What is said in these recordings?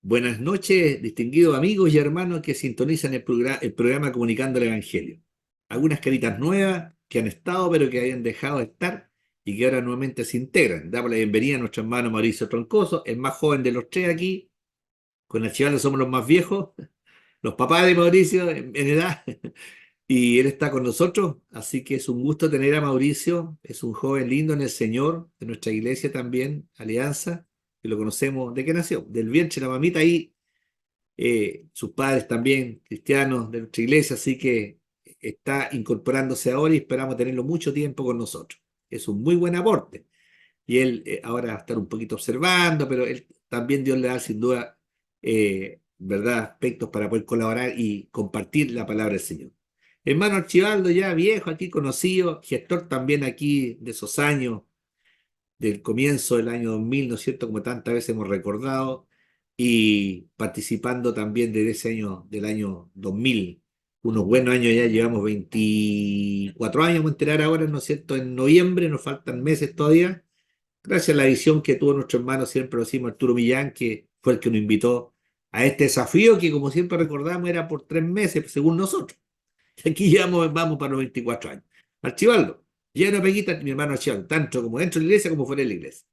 Buenas noches, distinguidos amigos y hermanos que sintonizan el programa Comunicando el Evangelio. Algunas caritas nuevas que han estado pero que habían dejado de estar y que ahora nuevamente se integran. Damos la bienvenida a nuestro hermano Mauricio Troncoso, el más joven de los tres aquí. Con Archibaldo somos los más viejos, los papás de Mauricio en edad, y él está con nosotros, así que es un gusto tener a Mauricio. Es un joven lindo en el Señor, de nuestra iglesia también, Alianza, que lo conocemos. ¿De qué nació? Del vientre de la mamita ahí, sus padres también cristianos de nuestra iglesia, así que está incorporándose ahora y esperamos tenerlo mucho tiempo con nosotros. Es un muy buen aporte. Y él ahora va a estar un poquito observando, pero él, también Dios le da sin duda, ¿verdad?, aspectos para poder colaborar y compartir la palabra del Señor. Hermano Archibaldo, ya viejo aquí conocido, gestor también aquí de esos años del comienzo del año 2000, ¿no es cierto? Como tantas veces hemos recordado, y participando también desde ese año, del año 2000, unos buenos años ya, llevamos 24 años, vamos a enterar ahora, ¿no es cierto? En noviembre, nos faltan meses todavía, gracias a la visión que tuvo nuestro hermano, siempre lo decimos, Arturo Millán, que fue el que nos invitó a este desafío que, como siempre recordamos, era por 3 meses, según nosotros. Y aquí llevamos, vamos para los 24 años. Archibaldo, lleno de peguitas, mi hermano Archibaldo, tanto como dentro de la iglesia como fuera de la iglesia.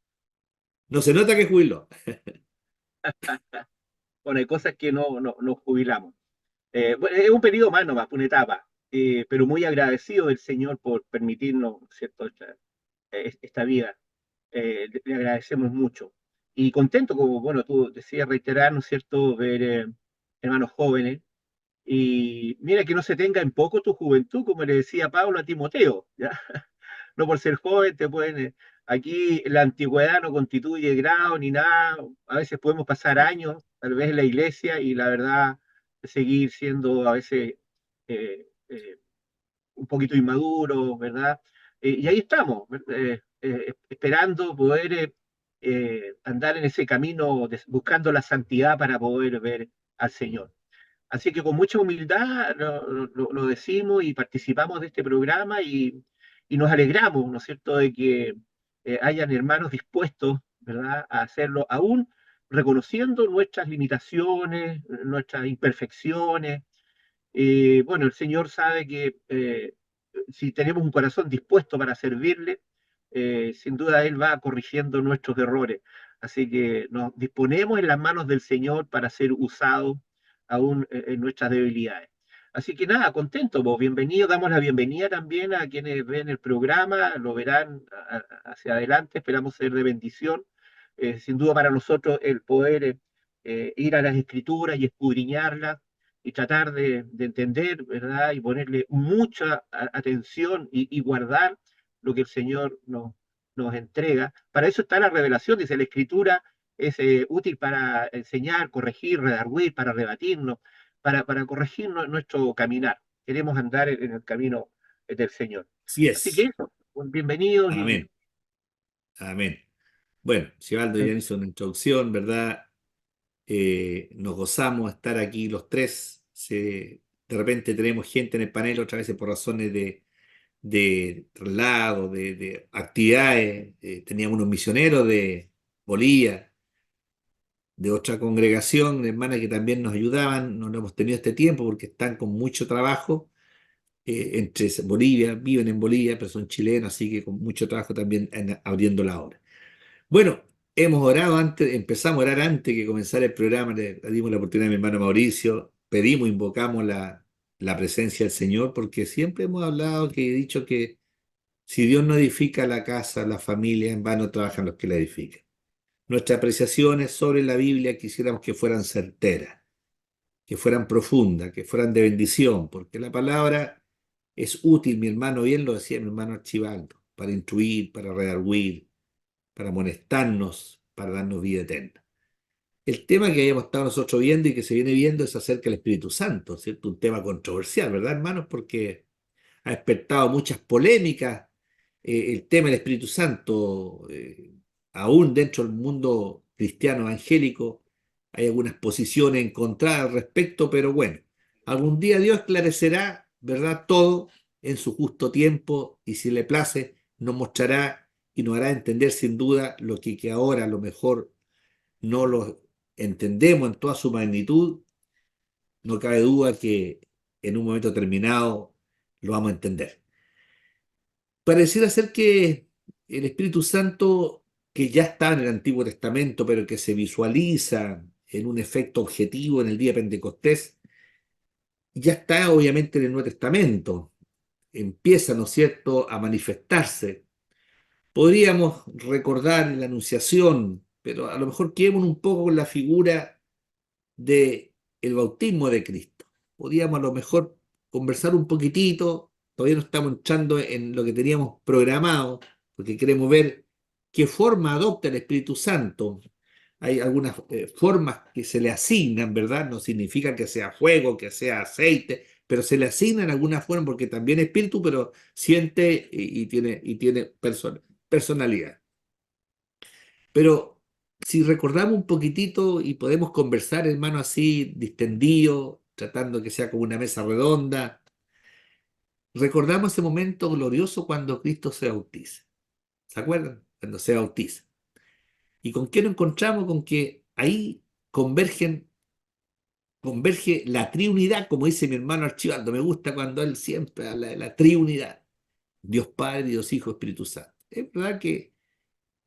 No se nota que jubiló. Bueno, hay cosas que no jubilamos. Bueno, es un periodo más nomás, una etapa, pero muy agradecido del Señor por permitirnos, ¿cierto?, esta vida. Le agradecemos mucho. Y contento, como, bueno, tú decías, reiterar, ¿no es cierto?, ver hermanos jóvenes. Y mira que no se tenga en poco tu juventud, como le decía Pablo a Timoteo, ¿ya? No por ser joven te pueden... aquí la antigüedad no constituye grado ni nada. A veces podemos pasar años, tal vez en la iglesia, y la verdad, seguir siendo a veces eh, un poquito inmaduros, ¿verdad? Y ahí estamos, esperando poder andar en ese camino, buscando la santidad para poder ver al Señor. Así que con mucha humildad lo decimos y participamos de este programa y nos alegramos, ¿no es cierto?, de que hayan hermanos dispuestos, ¿verdad?, a hacerlo, aún reconociendo nuestras limitaciones, nuestras imperfecciones. Bueno, el Señor sabe que si tenemos un corazón dispuesto para servirle, sin duda Él va corrigiendo nuestros errores. Así que nos disponemos en las manos del Señor para ser usados aún en nuestras debilidades. Así que nada, contento, vos, bienvenido, damos la bienvenida también a quienes ven el programa, lo verán hacia adelante, esperamos ser de bendición. Sin duda para nosotros el poder ir a las escrituras y escudriñarlas y tratar de entender, ¿verdad? Y ponerle mucha atención y guardar lo que el Señor nos entrega. Para eso está la revelación, dice la Escritura, es útil para enseñar, corregir, redarguir, para rebatirnos, para corregir nuestro caminar. Queremos andar en el camino del Señor. Así Así que es. eso, bienvenidos y Amén. Amén. Bueno, Archibaldo ya hizo una introducción, ¿verdad? Nos gozamos de estar aquí los tres. De repente tenemos gente en el panel, otras veces por razones de traslado, de actividades. Teníamos unos misioneros de Bolivia, de otra congregación, hermanas que también nos ayudaban. No lo hemos tenido este tiempo porque están con mucho trabajo entre Bolivia, viven en Bolivia, pero son chilenos, así que con mucho trabajo también abriendo la obra. Bueno, hemos orado antes, empezamos a orar antes que comenzara el programa, le dimos la oportunidad a mi hermano Mauricio, pedimos, invocamos la presencia del Señor, porque siempre hemos hablado, que he dicho que si Dios no edifica la casa, la familia, en vano trabajan los que la edifican. Nuestras apreciaciones sobre la Biblia quisiéramos que fueran certeras, que fueran profundas, que fueran de bendición, porque la palabra es útil, mi hermano, bien lo decía mi hermano Archibaldo, para instruir, para redarguir, para amonestarnos, para darnos vida eterna. El tema que habíamos estado nosotros viendo y que se viene viendo es acerca del Espíritu Santo, ¿cierto? Un tema controversial, ¿verdad, hermanos? Porque ha despertado muchas polémicas el tema del Espíritu Santo, aún dentro del mundo cristiano evangélico, hay algunas posiciones encontradas al respecto, pero bueno, algún día Dios esclarecerá, ¿verdad? Todo en su justo tiempo y si le place, nos mostrará y nos hará entender sin duda lo que ahora a lo mejor no lo entendemos en toda su magnitud, no cabe duda que en un momento determinado lo vamos a entender. Pareciera ser que el Espíritu Santo, que ya está en el Antiguo Testamento, pero que se visualiza en un efecto objetivo en el día de Pentecostés, ya está obviamente en el Nuevo Testamento. Empieza, ¿no es cierto?, a manifestarse. Podríamos recordar la Anunciación, pero a lo mejor quedemos un poco con la figura de el bautismo de Cristo. Podríamos a lo mejor conversar un poquitito, todavía no estamos entrando en lo que teníamos programado, porque queremos ver qué forma adopta el Espíritu Santo. Hay algunas formas que se le asignan, ¿verdad? No significa que sea fuego, que sea aceite, pero se le asignan alguna forma porque también es espíritu, pero siente y tiene personalidad. Pero si recordamos un poquitito y podemos conversar, hermano, así, distendido, tratando que sea como una mesa redonda, recordamos ese momento glorioso cuando Cristo se bautiza. ¿Se acuerdan? Cuando se bautiza. ¿Y con qué nos encontramos? Con que ahí converge la triunidad, como dice mi hermano Archibaldo. Me gusta cuando él siempre habla de la triunidad. Dios Padre, Dios Hijo, Espíritu Santo. Es verdad que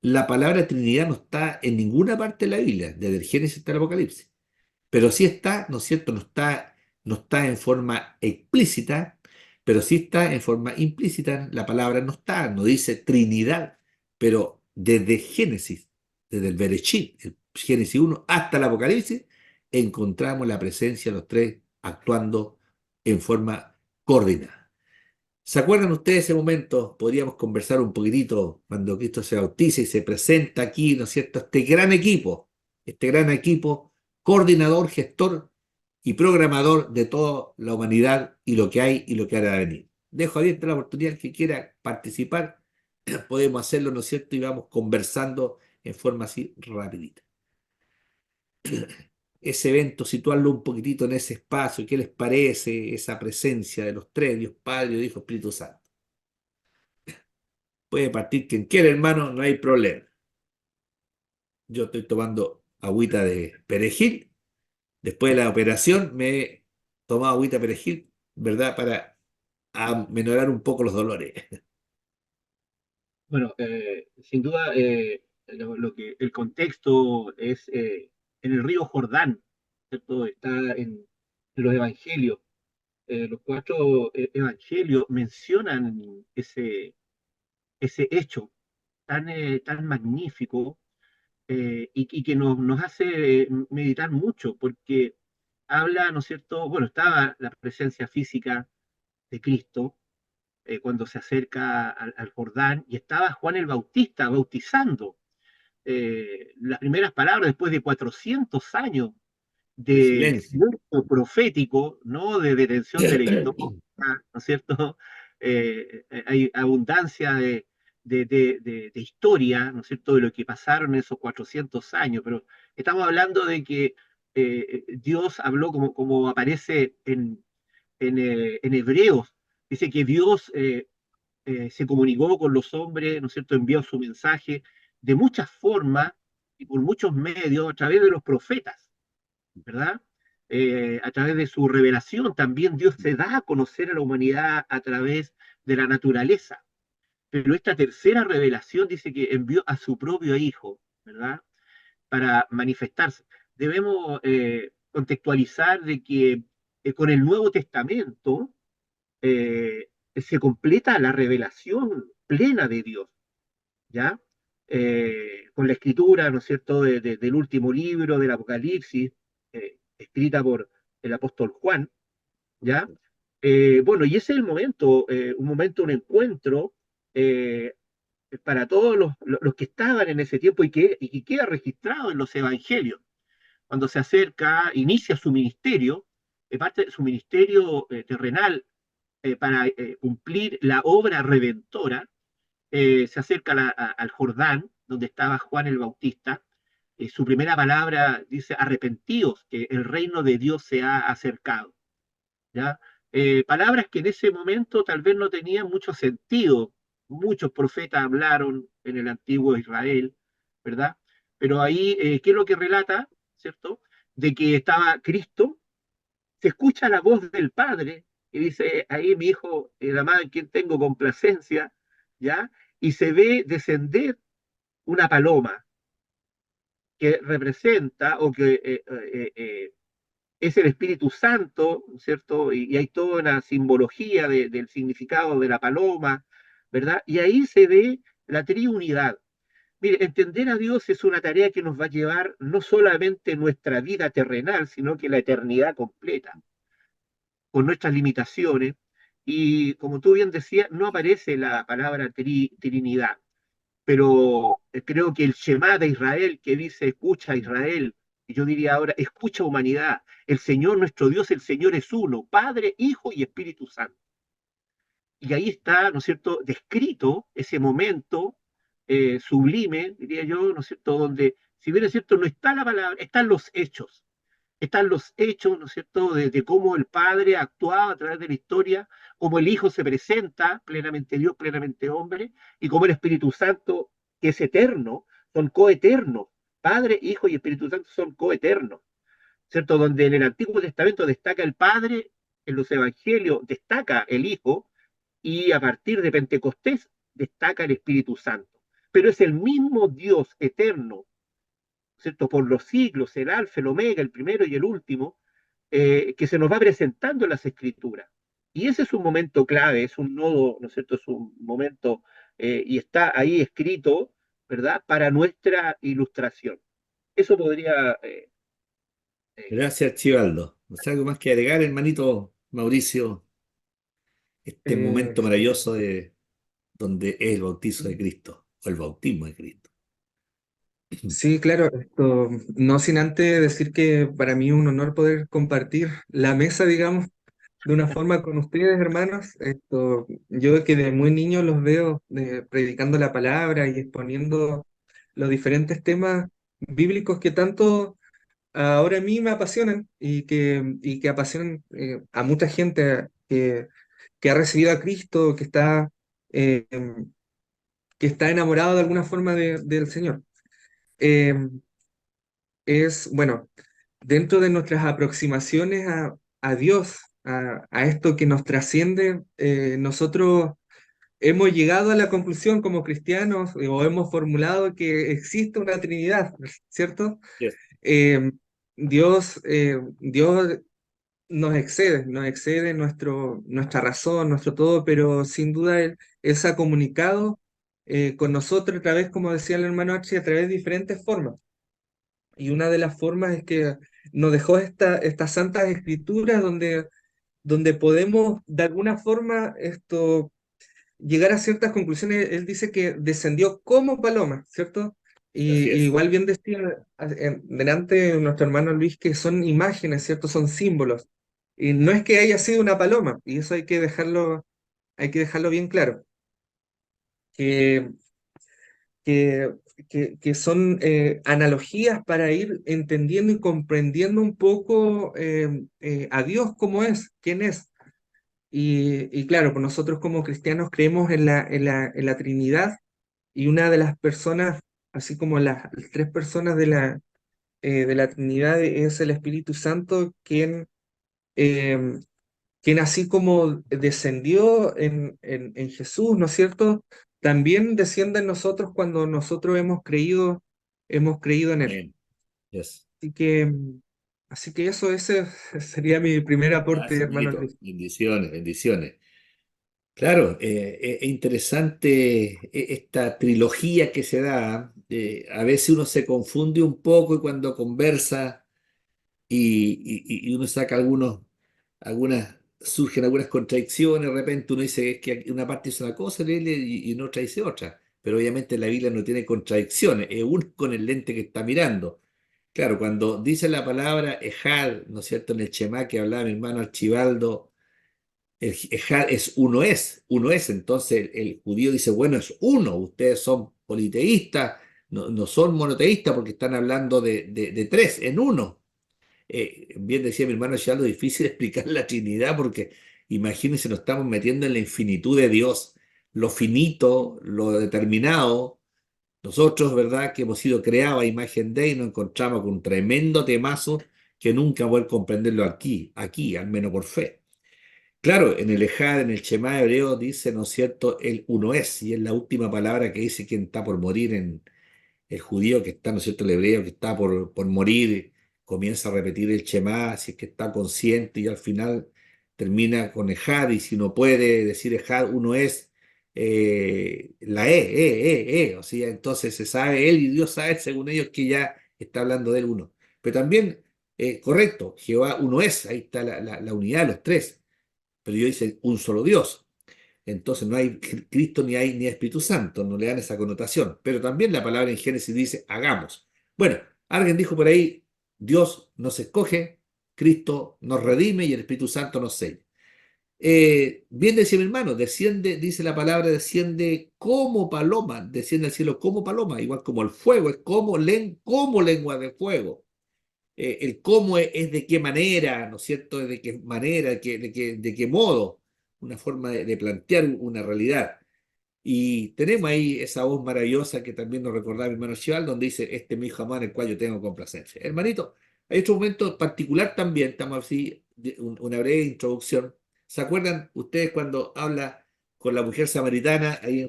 la palabra Trinidad no está en ninguna parte de la Biblia, desde el Génesis hasta el Apocalipsis. Pero sí está, ¿no es cierto? No está en forma explícita, pero sí está en forma implícita. La palabra no está, no dice Trinidad, pero desde Génesis, desde el Bereshit, el Génesis 1 hasta el Apocalipsis, encontramos la presencia de los tres actuando en forma coordinada. ¿Se acuerdan ustedes de ese momento? Podríamos conversar un poquitito cuando Cristo se bautiza y se presenta aquí, ¿no es cierto? Este gran equipo, coordinador, gestor y programador de toda la humanidad y lo que hay y lo que hará de venir. Dejo abierta la oportunidad que quiera participar, podemos hacerlo, ¿no es cierto? Y vamos conversando en forma así rapidita. Ese evento, situarlo un poquitito en ese espacio, ¿qué les parece esa presencia de los tres, Dios Padre, Dios Hijo, Espíritu Santo? Puede partir quien quiera, hermano, no hay problema. Yo estoy tomando agüita de perejil. Después de la operación me he tomado agüita de perejil, ¿verdad? Para aminorar un poco los dolores. Bueno, sin duda, lo que el contexto es en el río Jordán, ¿cierto? Está en los evangelios. Los cuatro evangelios mencionan ese hecho tan magnífico y que nos hace meditar mucho, porque habla, ¿no es cierto? Bueno, estaba la presencia física de Cristo cuando se acerca al Jordán y estaba Juan el Bautista bautizando. Las primeras palabras después de 400 años De de silencio. cierto profético, ¿no? De detención de la historia, ¿no es cierto? Hay abundancia de historia, ¿no es cierto?, de lo que pasaron en esos 400 años, pero estamos hablando de que Dios habló como aparece en Hebreos, dice que Dios se comunicó con los hombres, ¿no es cierto?, envió su mensaje de muchas formas y por muchos medios a través de los profetas, ¿verdad? A través de su revelación también Dios se da a conocer a la humanidad a través de la naturaleza. Pero esta tercera revelación dice que envió a su propio Hijo, ¿verdad? Para manifestarse. Debemos contextualizar de que con el Nuevo Testamento se completa la revelación plena de Dios, ¿ya? Con la escritura, ¿no es cierto?, del último libro del Apocalipsis, escrita por el apóstol Juan, ¿ya? Bueno, y ese es el momento, un momento, un encuentro eh, para todos los que estaban en ese tiempo y que queda registrado en los evangelios. Cuando se acerca, inicia su ministerio, parte de su ministerio terrenal para cumplir la obra redentora, se acerca al Jordán, donde estaba Juan el Bautista. Su primera palabra dice, arrepentíos, que el reino de Dios se ha acercado. ¿Ya? Palabras que en ese momento tal vez no tenían mucho sentido. Muchos profetas hablaron en el antiguo Israel, ¿verdad? Pero ahí, ¿qué es lo que relata? ¿cierto? De que estaba Cristo, se escucha la voz del Padre y dice, ahí mi hijo, el amado en quien tengo complacencia, ¿ya? Y se ve descender una paloma que representa o que es el Espíritu Santo, ¿cierto? Y hay toda una simbología del significado de la paloma, ¿verdad? Y ahí se ve la triunidad. Mire, entender a Dios es una tarea que nos va a llevar no solamente nuestra vida terrenal, sino que la eternidad completa, con nuestras limitaciones. Y como tú bien decías, no aparece la palabra Trinidad, pero creo que el Shema de Israel que dice, escucha Israel, y yo diría ahora, escucha humanidad, el Señor nuestro Dios, el Señor es uno, Padre, Hijo y Espíritu Santo. Y ahí está, ¿no es cierto?, descrito ese momento sublime, diría yo, ¿no es cierto?, donde, si bien es cierto, no está la palabra, están los hechos, ¿no es cierto?, de cómo el Padre actuaba a través de la historia, cómo el Hijo se presenta, plenamente Dios, plenamente hombre, y cómo el Espíritu Santo, que es eterno, son coeternos. Padre, Hijo y Espíritu Santo son coeternos, ¿cierto? Donde en el Antiguo Testamento destaca el Padre, en los Evangelios destaca el Hijo, y a partir de Pentecostés destaca el Espíritu Santo. Pero es el mismo Dios eterno, ¿cierto? Por los siglos, el alfa, el omega, el primero y el último, que se nos va presentando en las escrituras. Y ese es un momento clave, es un nodo, ¿no es cierto? Es un momento, y está ahí escrito, ¿verdad? Para nuestra ilustración. Eso podría... eh, Gracias, Archibaldo. ¿No hay algo más que agregar, hermanito Mauricio? Este momento Sí, maravilloso de donde es el bautizo de Cristo, o el bautismo de Cristo. sí, claro, esto, no sin antes decir que para mí es un honor poder compartir la mesa, digamos, de una forma con ustedes, hermanos. Esto, yo que de muy niño los veo predicando la palabra y exponiendo los diferentes temas bíblicos que tanto ahora a mí me apasionan y que apasionan a mucha gente que ha recibido a Cristo, eh, que está enamorado de alguna forma del Señor. Eh, bueno, dentro de nuestras aproximaciones a Dios, a esto que nos trasciende, nosotros hemos llegado a la conclusión como cristianos o hemos formulado que existe una Trinidad, ¿cierto? Yes. Eh, Dios nos excede nuestra razón, nuestro todo, pero sin duda Él se ha comunicado con nosotros a través, como decía el hermano Archie, a través de diferentes formas. Y una de las formas es que nos dejó estas santas escrituras donde podemos de alguna forma llegar a ciertas conclusiones. Él dice que descendió como paloma, ¿cierto? Así Y es. igual bien decía delante de nuestro hermano Luis que son imágenes, ¿cierto? Son símbolos. Y no es que haya sido una paloma, y eso hay que dejarlo bien claro. Que que, que son analogías para ir entendiendo y comprendiendo un poco a Dios cómo es, quién es. Y claro, pues nosotros como cristianos creemos en la Trinidad y una de las personas, así como las tres personas de la Trinidad es el Espíritu Santo, eh, quien así como descendió en Jesús, ¿no es cierto? También desciende en nosotros cuando nosotros hemos creído en Él. Amén. Yes. Así que, así que eso, ese sería mi primer aporte, Gracias, hermano hermanito. Luis. Bendiciones, bendiciones. Claro, es interesante esta trilogía que se da. A veces uno se confunde un poco y cuando conversa y uno saca surgen algunas contradicciones, de repente uno dice que una parte dice una cosa y en otra dice otra. Pero obviamente la Biblia no tiene contradicciones, es uno con el lente que está mirando. Claro, cuando dice la palabra Ejad, ¿no es cierto? En el Shema que hablaba mi hermano Archibaldo, el Ejad es uno es. Entonces el judío dice, bueno, es uno, ustedes son politeístas, no son monoteístas porque están hablando de tres en uno. Bien decía mi hermano Archibaldo, difícil explicar la Trinidad porque imagínense, nos estamos metiendo en la infinitud de Dios, lo finito, lo determinado Nosotros, ¿verdad? Que hemos sido creados a imagen de y nos encontramos con un tremendo temazo que nunca voy a comprenderlo aquí, al menos por fe. Claro, en el Ejad, en el Shema hebreo dice, ¿no es cierto?, el uno es, y es la última palabra que dice quien está por morir en el judío que está, ¿no es cierto?, el hebreo que está por morir, comienza a repetir el Shema, si es que está consciente, y al final termina con Ejad, y si no puede decir Ejad, uno es la o sea, entonces se sabe, él y Dios sabe, según ellos, que ya está hablando del uno. Pero también, correcto, Jehová uno es, ahí está la unidad de los tres, pero yo dice un solo Dios. Entonces no hay Cristo ni hay Espíritu Santo, no le dan esa connotación. Pero también la palabra en Génesis dice hagamos. Bueno, alguien dijo por ahí, Dios nos escoge, Cristo nos redime y el Espíritu Santo nos sella. Bien decía mi hermano, desciende, dice la palabra, desciende como paloma, desciende al cielo como paloma, igual como el fuego, es como lengua de fuego. El cómo es de qué manera, ¿no es cierto? De qué manera, de qué modo, una forma de plantear una realidad. Y tenemos ahí esa voz maravillosa que también nos recordaba mi hermano Chival, donde dice, este es mi hijo amado en el cual yo tengo complacencia. Hermanito, hay otro momento particular también, estamos así, una breve introducción. ¿Se acuerdan ustedes cuando habla con la mujer samaritana ahí en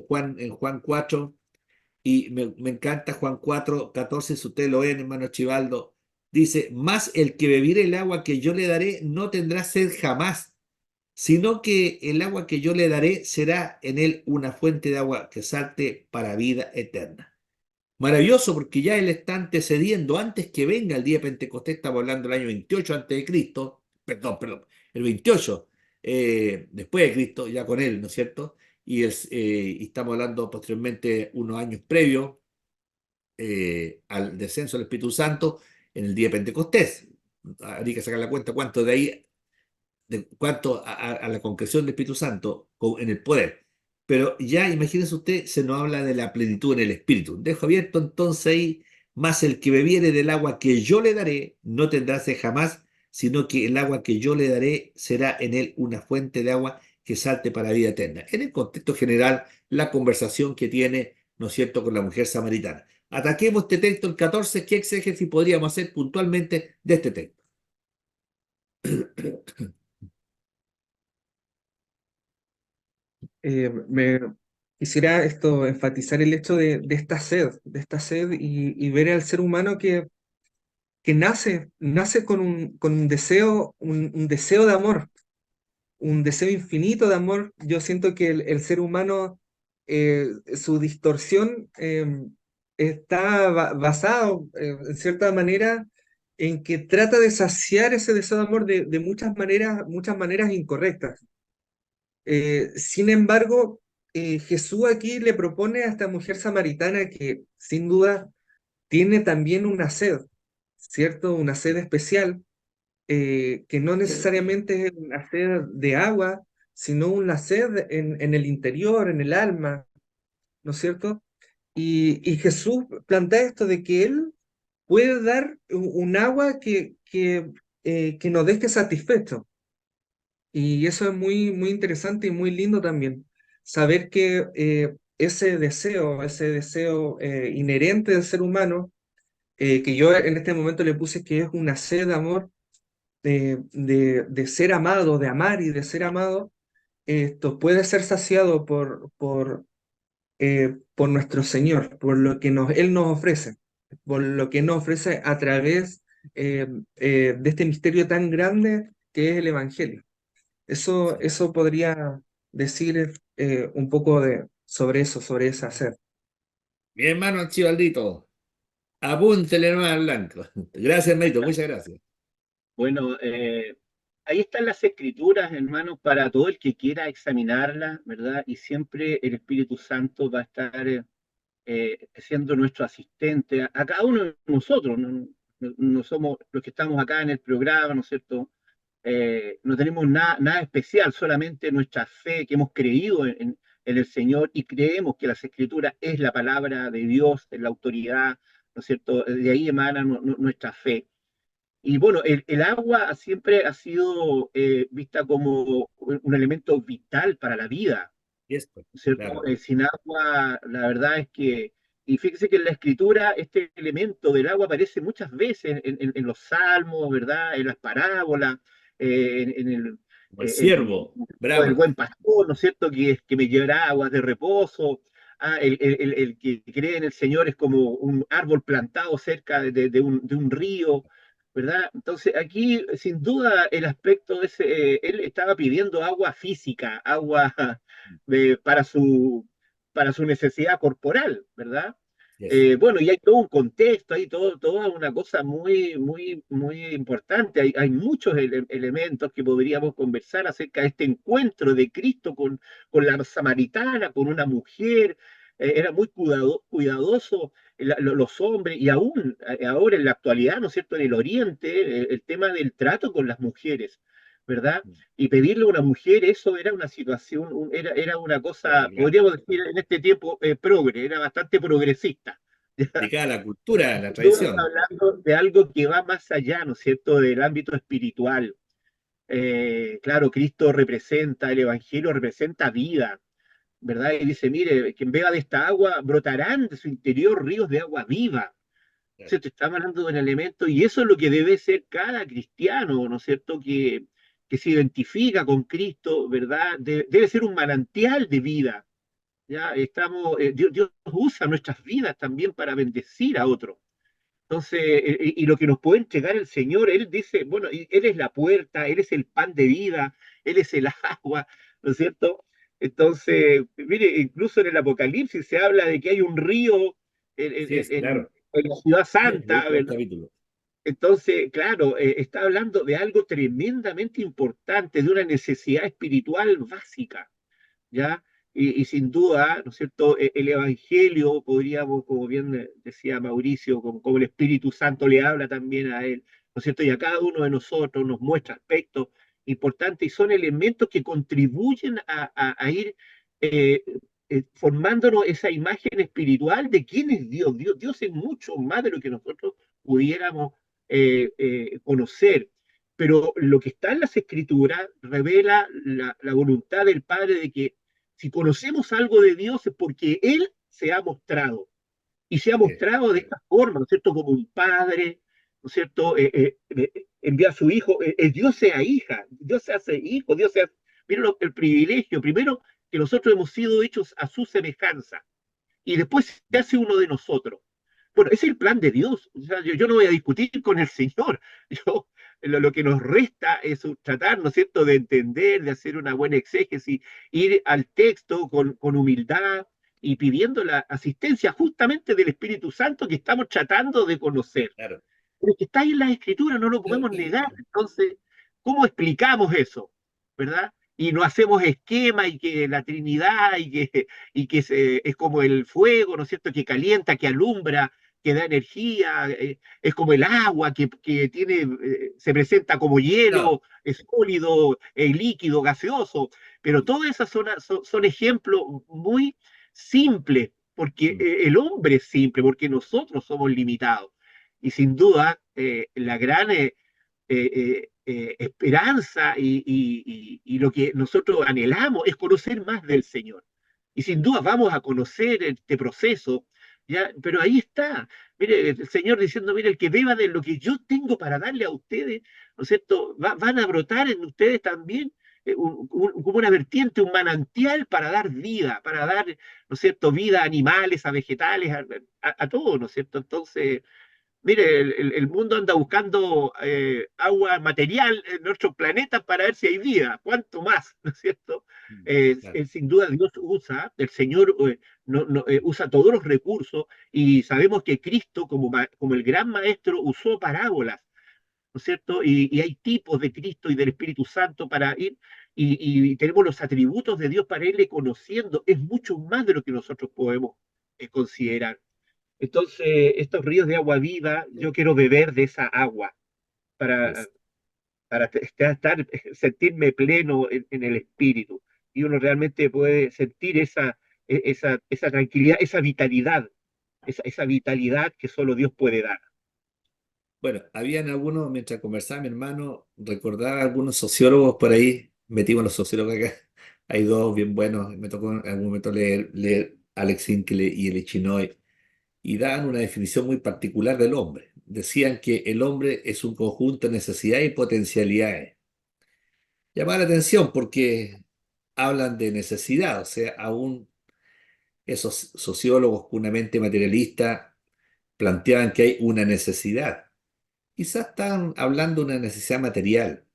Juan 4? Y me encanta Juan 4:14, si ustedes lo ven, hermano Chivaldo, dice, más el que bebiere el agua que yo le daré no tendrá sed jamás, sino que el agua que yo le daré será en él una fuente de agua que salte para vida eterna. Maravilloso porque ya él está antecediendo, antes que venga el día de Pentecostés, estamos hablando del año 28 antes de Cristo, perdón, el 28 después de Cristo, ya con él, ¿no es cierto? Y estamos hablando posteriormente unos años previos al descenso del Espíritu Santo en el día de Pentecostés. Habría que sacar la cuenta cuánto de ahí, de cuánto a la concreción del Espíritu Santo en el poder. Pero ya imagínense usted, se nos habla de la plenitud en el Espíritu. Dejo abierto entonces ahí, más el que bebiere del agua que yo le daré, no tendrá sed jamás, sino que el agua que yo le daré será en él una fuente de agua que salte para vida eterna. En el contexto general, la conversación que tiene, ¿no es cierto?, con la mujer samaritana. Ataquemos este texto, el 14, ¿qué exégesis podríamos hacer puntualmente de este texto? Me quisiera esto enfatizar el hecho de esta sed y ver al ser humano que nace con un deseo, un deseo de amor, un deseo infinito de amor. Yo siento que el ser humano, su distorsión está basado, en cierta manera, en que trata de saciar ese deseo de amor de muchas maneras incorrectas. Sin embargo, Jesús aquí le propone a esta mujer samaritana que sin duda tiene también una sed, ¿cierto? Una sed especial, que no necesariamente es una sed de agua, sino una sed en el interior, en el alma, ¿no es cierto? Y Jesús plantea esto de que Él puede dar un agua que nos deje satisfechos. Y eso es muy interesante y muy lindo también. Saber que ese deseo inherente del ser humano, que yo en este momento le puse que es una sed de amor, de ser amado, de amar y de ser amado, esto puede ser saciado por nuestro Señor, por lo que Él nos ofrece, por lo que nos ofrece a través de este misterio tan grande que es el Evangelio. Eso podría decir un poco sobre eso, sobre esa sed. Mi hermano Chivaldito, apúntele nomás al blanco. Gracias, Maito, muchas gracias. Bueno, ahí están las escrituras, hermanos, para todo el que quiera examinarlas, ¿verdad? Y siempre el Espíritu Santo va a estar siendo nuestro asistente a cada uno de nosotros. No somos los que estamos acá en el programa, ¿no es cierto? No tenemos nada especial, solamente nuestra fe que hemos creído en el Señor y creemos que las Escrituras es la palabra de Dios, es la autoridad, ¿no es cierto? De ahí emana nuestra fe. Y bueno, el agua siempre ha sido vista como un elemento vital para la vida, Y esto, ¿no es cierto? claro. Sin agua, la verdad es que Y fíjese que en la escritura este elemento del agua aparece muchas veces en los salmos, ¿verdad? En las parábolas, en el, como el en siervo, el brava. buen pastor, ¿no es cierto? Que me llevará aguas de reposo. Ah, el que cree en el Señor es como un árbol plantado cerca de un río, ¿verdad? Entonces aquí, sin duda, el aspecto ese, él estaba pidiendo agua física, agua para para su necesidad corporal, ¿verdad? Yes. Bueno, y hay todo un contexto, hay toda una cosa muy importante. Hay muchos elementos que podríamos conversar acerca de este encuentro de Cristo con la samaritana, con una mujer. Era muy cuidadoso los hombres, y aún ahora en la actualidad, ¿no es cierto?, en el Oriente, el tema del trato con las mujeres, ¿verdad? Y pedirle a una mujer eso era una situación, era una cosa, Claro. podríamos decir en este tiempo, progre, era bastante progresista. De cada la cultura, la Sin duda está tradición. hablando de algo que va más allá, ¿no es cierto?, del ámbito espiritual. Claro, Cristo representa, el Evangelio representa vida, ¿verdad? Y dice, mire, quien beba de esta agua, brotarán de su interior ríos de agua viva. Claro. Se te está hablando de un elemento, y eso es lo que debe ser cada cristiano, ¿no es cierto?, que se identifica con Cristo, ¿verdad? Debe ser un manantial de vida. Ya estamos, Dios usa nuestras vidas también para bendecir a otros. Entonces, y lo que nos puede entregar el Señor, Él dice, bueno, Él es la puerta, Él es el pan de vida, Él es el agua, ¿no es cierto? Entonces, mire, incluso en el Apocalipsis se habla de que hay un río en, Así es, claro. en la ciudad El santa, último ¿verdad? capítulo. Entonces, claro, está hablando de algo tremendamente importante, de una necesidad espiritual básica. ¿Ya? Y sin duda, ¿no es cierto? El Evangelio, podríamos, como bien decía Mauricio, como el Espíritu Santo le habla también a él, ¿no es cierto? Y a cada uno de nosotros nos muestra aspectos importantes y son elementos que contribuyen a ir eh, formándonos esa imagen espiritual de quién es Dios. Dios es mucho más de lo que nosotros pudiéramos conocer, pero lo que está en las escrituras revela la voluntad del Padre de que si conocemos algo de Dios es porque Él se ha mostrado, y se ha Así es. mostrado de esta forma, ¿no es cierto?, como un padre, ¿no es cierto?, envía a su hijo, Dios sea hija, Dios se hace hijo, Dios se hace, miren el privilegio, primero que nosotros hemos sido hechos a su semejanza, y después se hace uno de nosotros. Bueno, ese es el plan de Dios. O sea, yo no voy a discutir con el Señor. Yo, lo que nos resta es tratar, ¿no es cierto?, de entender, de hacer una buena exégesis, ir al texto con humildad y pidiendo la asistencia justamente del Espíritu Santo que estamos tratando de conocer. Claro. Pero que está ahí en la Escritura, no lo podemos negar. Entonces, ¿cómo explicamos eso? ¿Verdad? Y no hacemos esquema y que la Trinidad es como el fuego, ¿no es cierto?, que calienta, que alumbra, que da energía, es como el agua que tiene, se presenta como No. hielo, es sólido, líquido, gaseoso, pero todas esas son ejemplos muy simples, porque Mm. el hombre es simple, porque nosotros somos limitados. Y sin duda, la gran esperanza y lo que nosotros anhelamos es conocer más del Señor. Y sin duda vamos a conocer este proceso, ¿ya? Pero ahí está, mire, el Señor diciendo, mire, el que beba de lo que yo tengo para darle a ustedes, ¿no es cierto? Van a brotar en ustedes también como una vertiente, un manantial para dar vida, para dar, ¿no es cierto?, vida a animales, a vegetales, a todo, ¿no es cierto? Entonces, mire, el mundo anda buscando agua material en nuestros planetas para ver si hay vida. ¿Cuánto más? ¿No es cierto? Mm. Claro. Sin duda Dios usa, el Señor usa todos los recursos, y sabemos que Cristo, como el gran maestro, usó parábolas, ¿no es cierto? Y hay tipos de Cristo y del Espíritu Santo para ir, y tenemos los atributos de Dios para irle conociendo. Es mucho más de lo que nosotros podemos considerar. Entonces, estos ríos de agua viva, yo quiero beber de esa agua para, Yes. sentirme pleno en el espíritu. Y uno realmente puede sentir esa tranquilidad, esa vitalidad que solo Dios puede dar. Bueno, habían algunos, mientras conversaba mi hermano, recordaba algunos sociólogos por ahí, metimos los sociólogos acá. Hay dos bien buenos, me tocó en algún momento leer Alex Sinkle y el Echinoy. y daban una definición muy particular del hombre. Decían que el hombre es un conjunto de necesidades y potencialidades. Llamaba la atención porque hablan de necesidad, o sea, aún esos sociólogos con una mente materialista planteaban que hay una necesidad. Quizás están hablando de una necesidad material,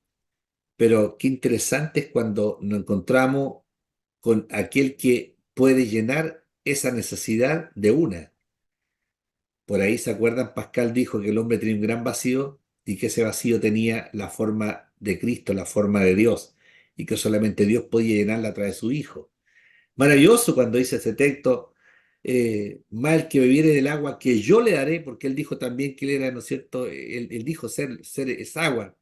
pero qué interesante es cuando nos encontramos con aquel que puede llenar esa necesidad de una. Por ahí, ¿se acuerdan? Pascal dijo que el hombre tenía un gran vacío y que ese vacío tenía la forma de Cristo, la forma de Dios, y que solamente Dios podía llenarla a través de su Hijo. Maravilloso cuando dice ese texto, mal que bebiere del agua que yo le daré, porque él dijo también que él era, ¿no es cierto? Él dijo ser esa agua,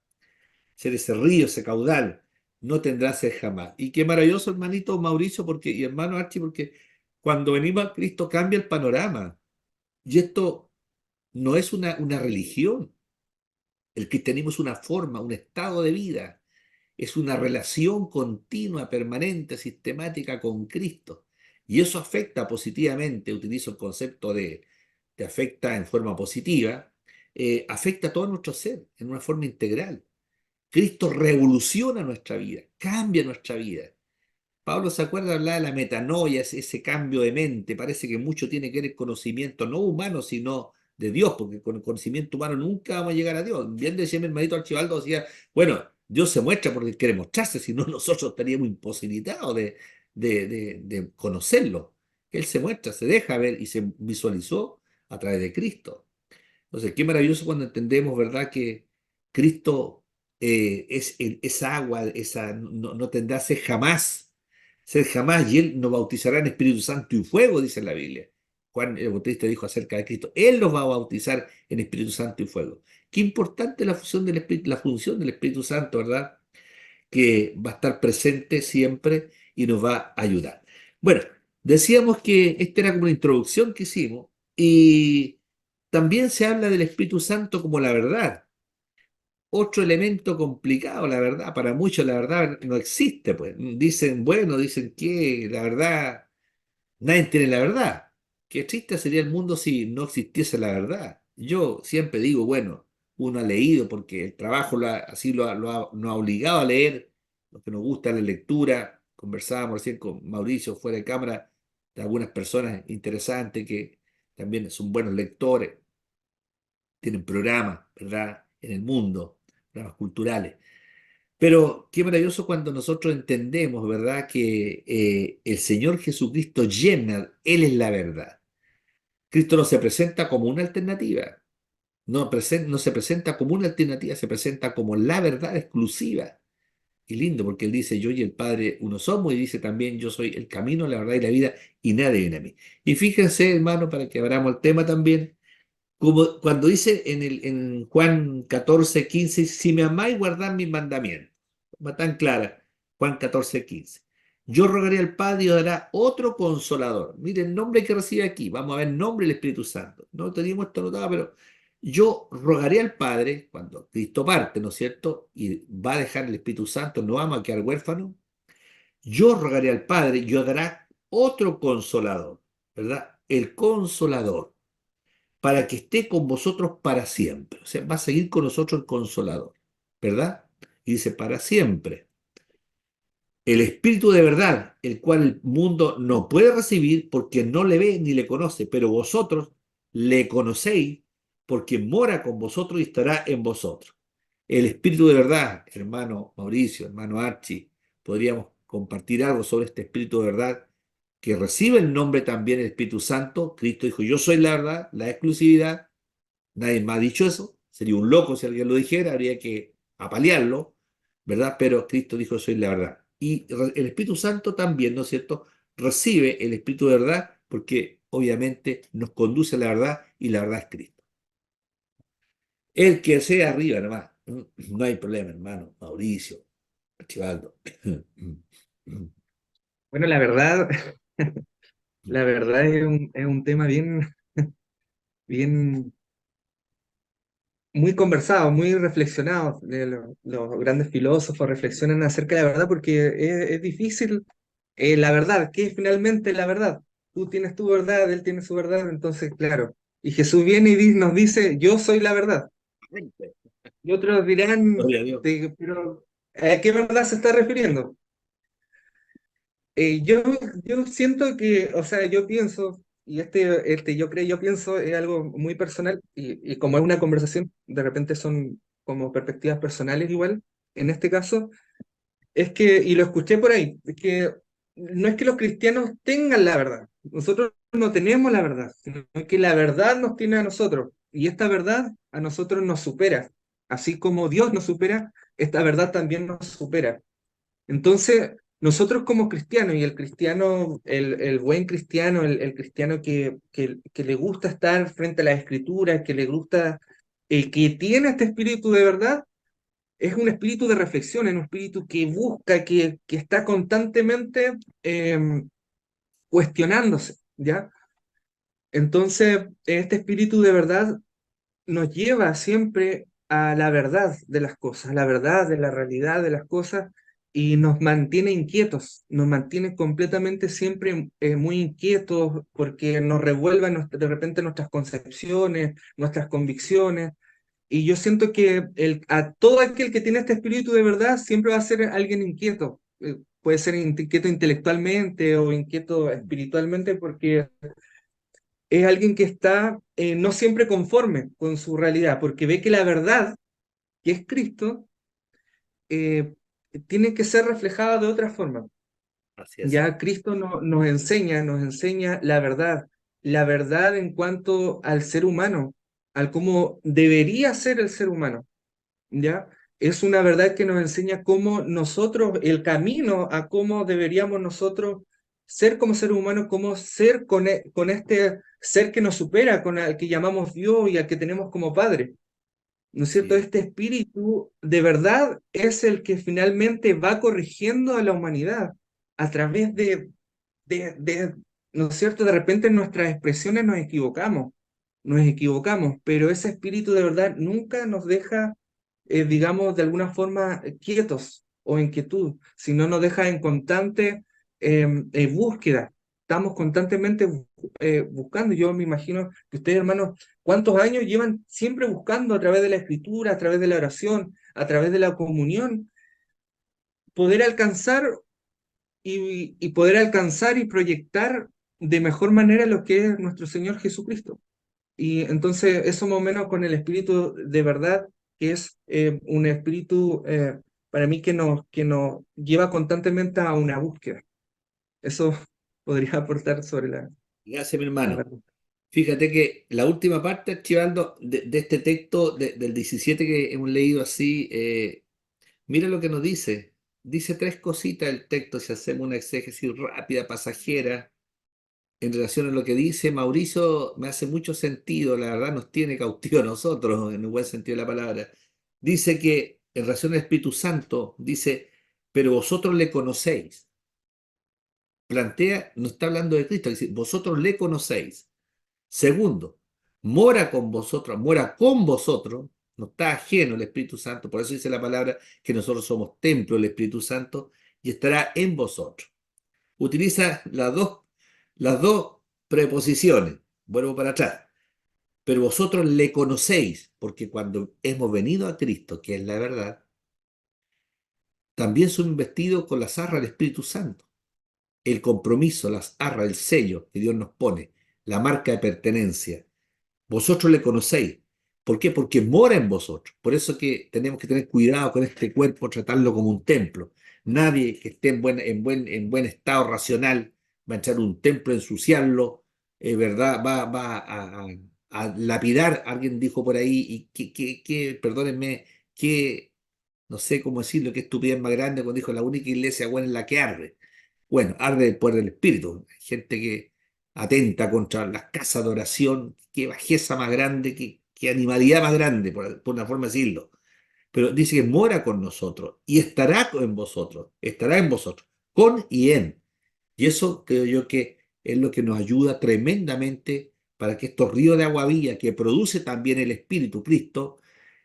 ser ese río, ese caudal, no tendrá sed jamás. Y qué maravilloso, hermanito Mauricio, porque, y hermano Archie, porque cuando venimos a Cristo cambia el panorama. Y esto no es una religión. El cristianismo es una forma, un estado de vida. Es una relación continua, permanente, sistemática con Cristo. Y eso afecta positivamente, utilizo el concepto de afecta en forma positiva, afecta a todo nuestro ser en una forma integral. Cristo revoluciona nuestra vida, cambia nuestra vida. Pablo se acuerda de hablar de la metanoia, ese cambio de mente. Parece que mucho tiene que ver el conocimiento, no humano, sino de Dios, porque con el conocimiento humano nunca vamos a llegar a Dios. Bien decía mi hermanito Archibaldo, decía, bueno, Dios se muestra porque quiere mostrarse, si no nosotros estaríamos imposibilitados de conocerlo. Él se muestra, se deja ver y se visualizó a través de Cristo. Entonces, qué maravilloso cuando entendemos, ¿verdad?, que Cristo esa agua, no tendrá sed jamás, y Él nos bautizará en Espíritu Santo y fuego, dice la Biblia. Juan el Bautista dijo acerca de Cristo, Él nos va a bautizar en Espíritu Santo y fuego. Qué importante la función del Espíritu Santo, ¿verdad?, que va a estar presente siempre y nos va a ayudar. Bueno, decíamos que esta era como una introducción que hicimos y también se habla del Espíritu Santo como la verdad. Otro elemento complicado, la verdad, para muchos la verdad no existe, pues. Dicen, bueno, dicen que la verdad, nadie tiene la verdad. Qué triste sería el mundo si no existiese la verdad. Yo siempre digo, bueno, uno ha leído porque el trabajo así nos ha obligado a leer, lo que nos gusta la lectura. Conversábamos recién con Mauricio fuera de cámara de algunas personas interesantes que también son buenos lectores, tienen programas, ¿verdad?, en el mundo, programas culturales. Pero qué maravilloso cuando nosotros entendemos, ¿verdad?, que el Señor Jesucristo llena, Él es la verdad. Cristo no se presenta como una alternativa, no se presenta como una alternativa, se presenta como la verdad exclusiva. Y lindo, porque Él dice, yo y el Padre uno somos, y dice también, yo soy el camino, la verdad y la vida, y nadie viene a mí. Y fíjense, hermano, para que abramos el tema también, como cuando dice en Juan 14:15, si me amáis, guardad mis mandamientos. Va tan clara, Juan 14:15. Yo rogaré al Padre y os dará otro consolador. Miren el nombre que recibe aquí. Vamos a ver el nombre del Espíritu Santo. No teníamos esto anotado, pero yo rogaré al Padre, cuando Cristo parte, ¿no es cierto? Y va a dejar el Espíritu Santo, no vamos a quedar huérfanos. Yo rogaré al Padre y os dará otro consolador, ¿verdad? El consolador para que esté con vosotros para siempre. O sea, va a seguir con nosotros el Consolador, ¿verdad? Y dice, para siempre. El Espíritu de verdad, el cual el mundo no puede recibir porque no le ve ni le conoce, pero vosotros le conocéis porque mora con vosotros y estará en vosotros. El Espíritu de verdad, hermano Mauricio, hermano Archie, podríamos compartir algo sobre este Espíritu de verdad que recibe el nombre también el Espíritu Santo. Cristo dijo, yo soy la verdad, la exclusividad. Nadie me ha dicho eso. Sería un loco si alguien lo dijera, habría que apalearlo, ¿verdad? Pero Cristo dijo, soy la verdad. Y el Espíritu Santo también, ¿no es cierto? Recibe el Espíritu de verdad porque obviamente nos conduce a la verdad y la verdad es Cristo. El que sea arriba, nomás. No hay problema, hermano. Mauricio, Archibaldo. Bueno, la verdad es un tema bien, muy conversado, muy reflexionado. Los grandes filósofos reflexionan acerca de la verdad porque es difícil la verdad, ¿qué es finalmente la verdad? tú tienes tu verdad, él tiene su verdad, entonces, claro. Y Jesús viene y nos dice, yo soy la verdad. Y otros dirán, Gloria a Dios. pero ¿a qué verdad se está refiriendo? Eh, yo, yo siento que, o sea, yo pienso, y yo pienso es algo muy personal, y como es una conversación, de repente son como perspectivas personales igual, en este caso, es que, y lo escuché por ahí, es que no es que los cristianos tengan la verdad, nosotros no tenemos la verdad, sino que la verdad nos tiene a nosotros, y esta verdad a nosotros nos supera, así como Dios nos supera, esta verdad también nos supera. Entonces, nosotros como cristianos, y el cristiano, el buen cristiano, el cristiano que le gusta estar frente a la escritura, que le gusta, que tiene este espíritu de verdad, es un espíritu de reflexión, es un espíritu que busca, que está constantemente cuestionándose, ¿ya? Entonces, este espíritu de verdad nos lleva siempre a la verdad de las cosas, a la verdad de la realidad de las cosas y nos mantiene inquietos, nos mantiene completamente siempre muy inquietos porque nos revuelven de repente nuestras concepciones, nuestras convicciones. Y yo siento que a todo aquel que tiene este espíritu de verdad siempre va a ser alguien inquieto. Puede ser inquieto intelectualmente o inquieto espiritualmente porque es alguien que está no siempre conforme con su realidad, porque ve que la verdad, que es Cristo, eh, tiene que ser reflejada de otra forma. Así es. Ya Cristo nos enseña la verdad en cuanto al ser humano, al cómo debería ser el ser humano. ¿Ya? Es una verdad que nos enseña cómo nosotros, el camino a cómo deberíamos nosotros ser como seres humanos, cómo ser con este ser que nos supera, con el que llamamos Dios y al que tenemos como Padre. ¿No es cierto? Sí, Este espíritu de verdad es el que finalmente va corrigiendo a la humanidad a través ¿no es cierto? De repente en nuestras expresiones nos equivocamos, pero ese espíritu de verdad nunca nos deja, digamos, de alguna forma quietos o en quietud, sino nos deja en constante búsqueda. Estamos constantemente buscando. Yo me imagino que ustedes, hermanos, ¿cuántos años llevan siempre buscando a través de la escritura, a través de la oración, a través de la comunión, poder alcanzar y poder alcanzar y proyectar de mejor manera lo que es nuestro Señor Jesucristo? Y entonces eso más o menos con el espíritu de verdad, que es un espíritu para mí que nos lleva constantemente a una búsqueda. Eso podría aportar sobre gracias, mi la hermano. verdad. Fíjate que la última parte, Archibaldo, de este texto del 17 que hemos leído así, mira lo que nos dice. Dice tres cositas el texto, si hacemos una exégesis rápida, pasajera, en relación a lo que dice Mauricio, me hace mucho sentido, la verdad nos tiene cautivos a nosotros, en el buen sentido de la palabra. Dice que en relación al Espíritu Santo, dice, pero vosotros le conocéis. Plantea, no está hablando de Cristo, dice, vosotros le conocéis. Segundo, mora con vosotros, no está ajeno el Espíritu Santo, por eso dice la palabra que nosotros somos templo del Espíritu Santo y estará en vosotros. Utiliza las dos preposiciones, vuelvo para atrás, pero vosotros le conocéis, porque cuando hemos venido a Cristo, que es la verdad, también son investidos con las arras del Espíritu Santo. El compromiso, las arras, el sello que Dios nos pone, la marca de pertenencia. Vosotros le conocéis. ¿Por qué? Porque mora en vosotros. Por eso que tenemos que tener cuidado con este cuerpo, tratarlo como un templo. Nadie que esté en buen estado racional va a entrar a un templo, ensuciarlo, ¿verdad? Va a lapidar, alguien dijo por ahí, y perdónenme, que no sé cómo decirlo, qué estupidez más grande cuando dijo la única iglesia buena es la que arde. Bueno, arde el poder del Espíritu. Hay gente que atenta contra las casas de oración, qué bajeza más grande, qué animalidad más grande, por una forma de decirlo. Pero dice que mora con nosotros y estará en vosotros, con y en. Y eso creo yo que es lo que nos ayuda tremendamente para que estos ríos de agua viva que produce también el Espíritu Cristo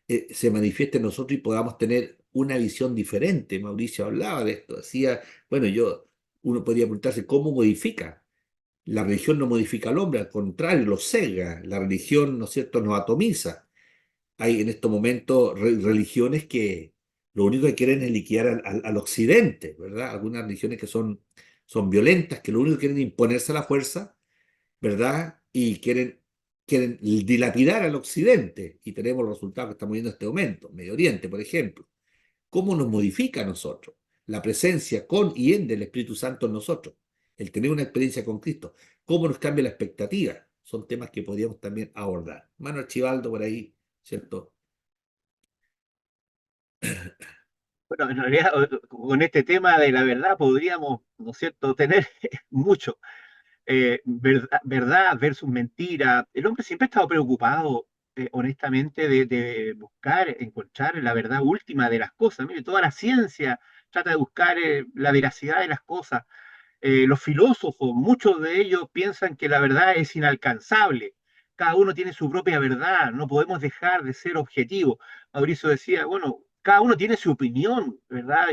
se manifieste en nosotros y podamos tener una visión diferente. Mauricio hablaba de esto, decía, bueno, uno podría preguntarse cómo modifica. La religión no modifica al hombre, al contrario, lo cega. La religión, ¿no es cierto?, nos atomiza. Hay en estos momentos religiones que lo único que quieren es liquidar al occidente, ¿verdad? Algunas religiones que son violentas, que lo único que quieren es imponerse a la fuerza, ¿verdad? Y quieren dilapidar al occidente. Y tenemos los resultados que estamos viendo en este momento. Medio Oriente, por ejemplo. ¿Cómo nos modifica a nosotros? La presencia con y en del Espíritu Santo en nosotros. El tener una experiencia con Cristo. ¿Cómo nos cambia la expectativa? Son temas que podríamos también abordar. Mano Archibaldo por ahí, ¿cierto? Bueno, en realidad con este tema de la verdad podríamos, ¿no es cierto?, tener mucho. Verdad versus mentira. El hombre siempre ha estado preocupado, honestamente, de buscar, encontrar la verdad última de las cosas. Mire, toda la ciencia trata de buscar la veracidad de las cosas. Los filósofos, muchos de ellos piensan que la verdad es inalcanzable. Cada uno tiene su propia verdad, no podemos dejar de ser objetivos. Mauricio decía, bueno, cada uno tiene su opinión, ¿verdad?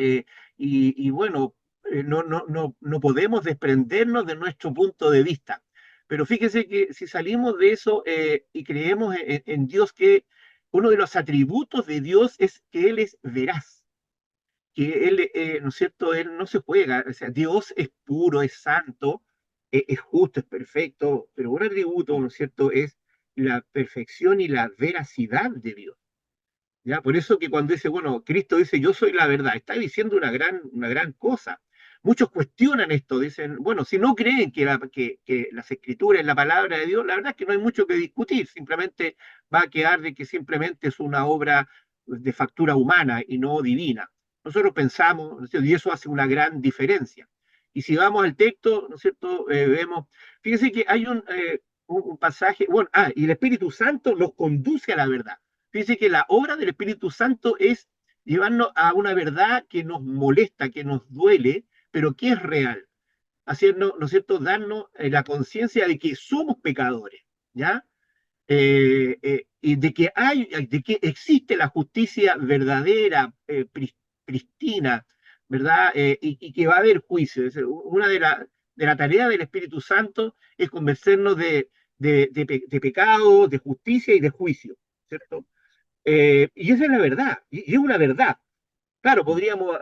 Y bueno, no podemos desprendernos de nuestro punto de vista. Pero fíjese que si salimos de eso y creemos en Dios, que uno de los atributos de Dios es que Él es veraz, que él, ¿no es cierto? Él no se juega, o sea, Dios es puro, es santo, es justo, es perfecto, pero un atributo, ¿no es cierto?, es la perfección y la veracidad de Dios. ¿Ya? Por eso que cuando dice, bueno, Cristo dice, yo soy la verdad, está diciendo una gran cosa. Muchos cuestionan esto, dicen, bueno, si no creen que las escrituras es la palabra de Dios, la verdad es que no hay mucho que discutir, simplemente va a quedar de que simplemente es una obra de factura humana y no divina. Nosotros pensamos, ¿no es cierto?, y eso hace una gran diferencia. Y si vamos al texto, ¿no es cierto?, vemos, fíjense que hay un pasaje, bueno, y el Espíritu Santo los conduce a la verdad. Fíjense que la obra del Espíritu Santo es llevarnos a una verdad que nos molesta, que nos duele, pero que es real. Hacernos, ¿no es cierto?, darnos la conciencia de que somos pecadores, ¿ya? Y de que existe la justicia verdadera, pristina, ¿verdad? Y que va a haber juicio. Una de la tarea del Espíritu Santo es convencernos de pecado, de justicia y de juicio, ¿cierto? Y esa es la verdad, y es una verdad. Claro, podríamos,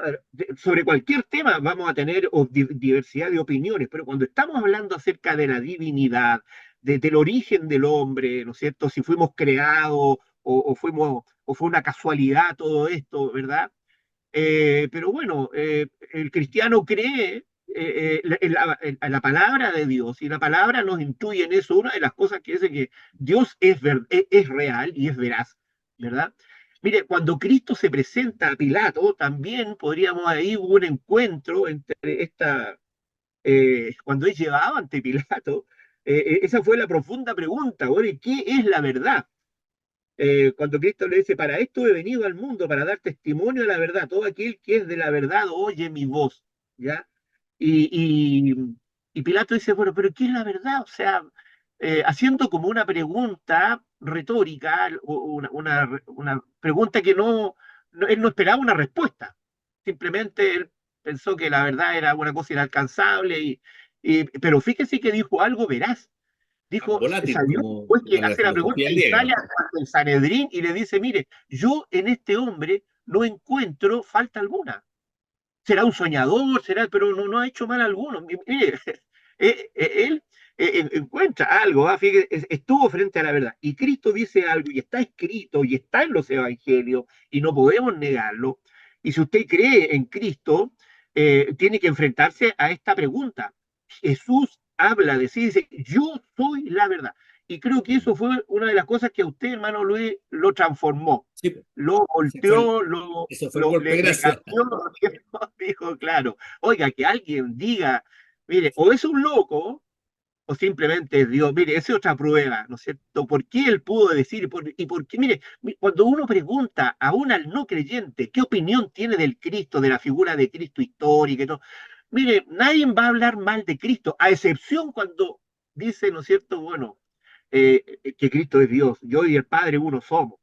sobre cualquier tema vamos a tener diversidad de opiniones, pero cuando estamos hablando acerca de la divinidad, del origen del hombre, ¿no es cierto? Si fuimos creados o fue una casualidad todo esto, ¿verdad? Pero bueno, el cristiano cree en la palabra de Dios y la palabra nos intuye en eso. Una de las cosas que dice que Dios es real y es veraz, ¿verdad? Mire, cuando Cristo se presenta a Pilato, también podríamos ahí hubo un encuentro entre cuando es llevado ante Pilato, esa fue la profunda pregunta, bueno, ¿y qué es la verdad? Cuando Cristo le dice, para esto he venido al mundo, para dar testimonio de la verdad. Todo aquel que es de la verdad oye mi voz, ¿ya? Y, y, y Pilato dice, bueno, pero ¿qué es la verdad? O sea, haciendo como una pregunta retórica, una pregunta que él no esperaba una respuesta. Simplemente él pensó que la verdad era una cosa inalcanzable, pero fíjese que dijo algo veraz. Tan Dijo, volátil salió como después que para la hace la pregunta filosofía y griega. sale ante el Sanedrín y le dice, mire, yo en este hombre no encuentro falta alguna. Será un soñador, pero no ha hecho mal alguno. Mire, él encuentra algo, fíjese, estuvo frente a la verdad. Y Cristo dice algo y está escrito y está en los evangelios y no podemos negarlo. Y si usted cree en Cristo, tiene que enfrentarse a esta pregunta. Jesús habla de sí, dice, yo soy la verdad. Y creo que eso fue una de las cosas que a usted, hermano Luis, lo transformó, Sí, pues, lo volteó, ese fue el golpe de le gracia. cambió, ¿no es cierto? Dijo, claro, oiga, que alguien diga, mire, o es un loco, o simplemente es Dios. Mire, esa es otra prueba, ¿no es cierto? ¿Por qué él pudo decir? Y por qué, mire, cuando uno pregunta aún al no creyente qué opinión tiene del Cristo, de la figura de Cristo histórica y todo, mire, nadie va a hablar mal de Cristo, a excepción cuando dice, ¿no es cierto? Bueno, que Cristo es Dios, yo y el Padre uno somos,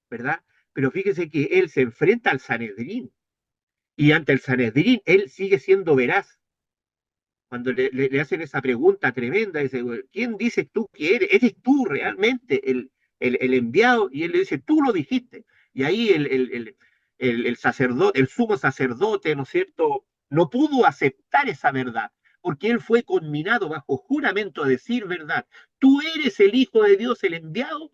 ¿verdad? Pero fíjese que él se enfrenta al Sanedrín y ante el Sanedrín él sigue siendo veraz. cuando le hacen esa pregunta tremenda, dice, ¿quién dices tú que eres? ¿Eres tú realmente el enviado? Y él le dice, tú lo dijiste. Y ahí el sacerdote, el sumo sacerdote, ¿no es cierto?, no pudo aceptar esa verdad, porque él fue conminado bajo juramento a decir verdad. Tú eres el Hijo de Dios, el enviado,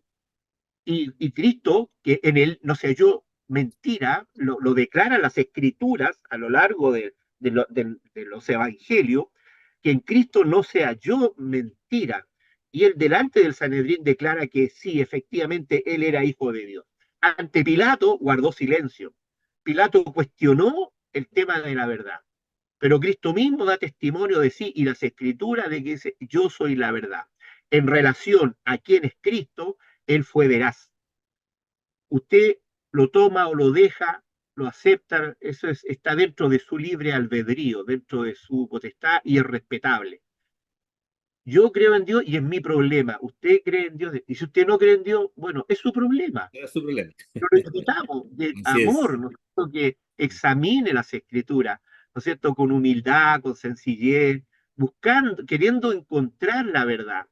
y Cristo, que en él no se halló mentira, lo declaran las escrituras a lo largo de los evangelios, que en Cristo no se halló mentira. Y él delante del Sanedrín declara que sí, efectivamente, él era hijo de Dios. Ante Pilato guardó silencio. Pilato cuestionó el tema de la verdad, pero Cristo mismo da testimonio de sí y las escrituras de que dice, yo soy la verdad. En relación a quién es Cristo, él fue veraz. Usted lo toma o lo deja, lo acepta, eso está dentro de su libre albedrío, dentro de su potestad y es respetable. Yo creo en Dios y es mi problema. Usted cree en Dios y si usted no cree en Dios, bueno, es su problema. No es su problema. Pero lo invitamos de Así es. amor, ¿no es cierto? Que examine las escrituras, ¿no es cierto? Con humildad, con sencillez, buscando, queriendo encontrar la verdad.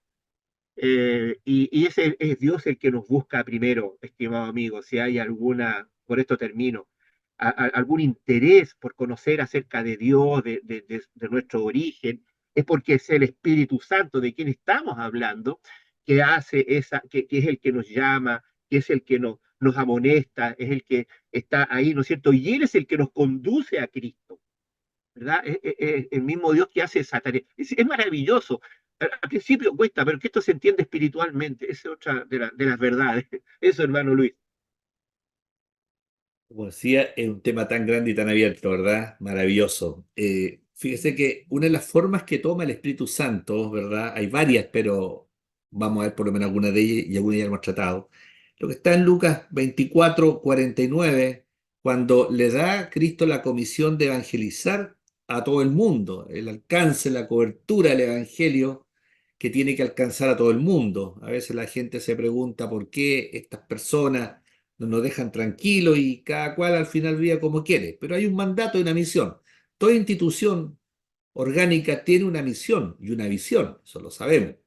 Y ese es Dios el que nos busca primero, estimado amigo. Si hay alguna, por esto termino, algún interés por conocer acerca de Dios, de nuestro origen, es porque es el Espíritu Santo de quien estamos hablando, que hace que es el que nos llama, que es el que nos amonesta, es el que está ahí, ¿no es cierto? Y Él es el que nos conduce a Cristo. ¿Verdad? Es el mismo Dios que hace esa tarea. Es maravilloso. Al principio cuesta, pero que esto se entiende espiritualmente. Esa es otra de las verdades. Eso, hermano Luis. Como decía, es un tema tan grande y tan abierto, ¿verdad? Maravilloso. Fíjese que una de las formas que toma el Espíritu Santo, ¿verdad? Hay varias, pero vamos a ver por lo menos algunas de ellas y algunas ya hemos tratado. Lo que está en Lucas 24:49, cuando le da a Cristo la comisión de evangelizar a todo el mundo, el alcance, la cobertura del Evangelio que tiene que alcanzar a todo el mundo. A veces la gente se pregunta por qué estas personas no nos dejan tranquilos y cada cual al final vive como quiere. Pero hay un mandato y una misión. Toda institución orgánica tiene una misión y una visión, eso lo sabemos.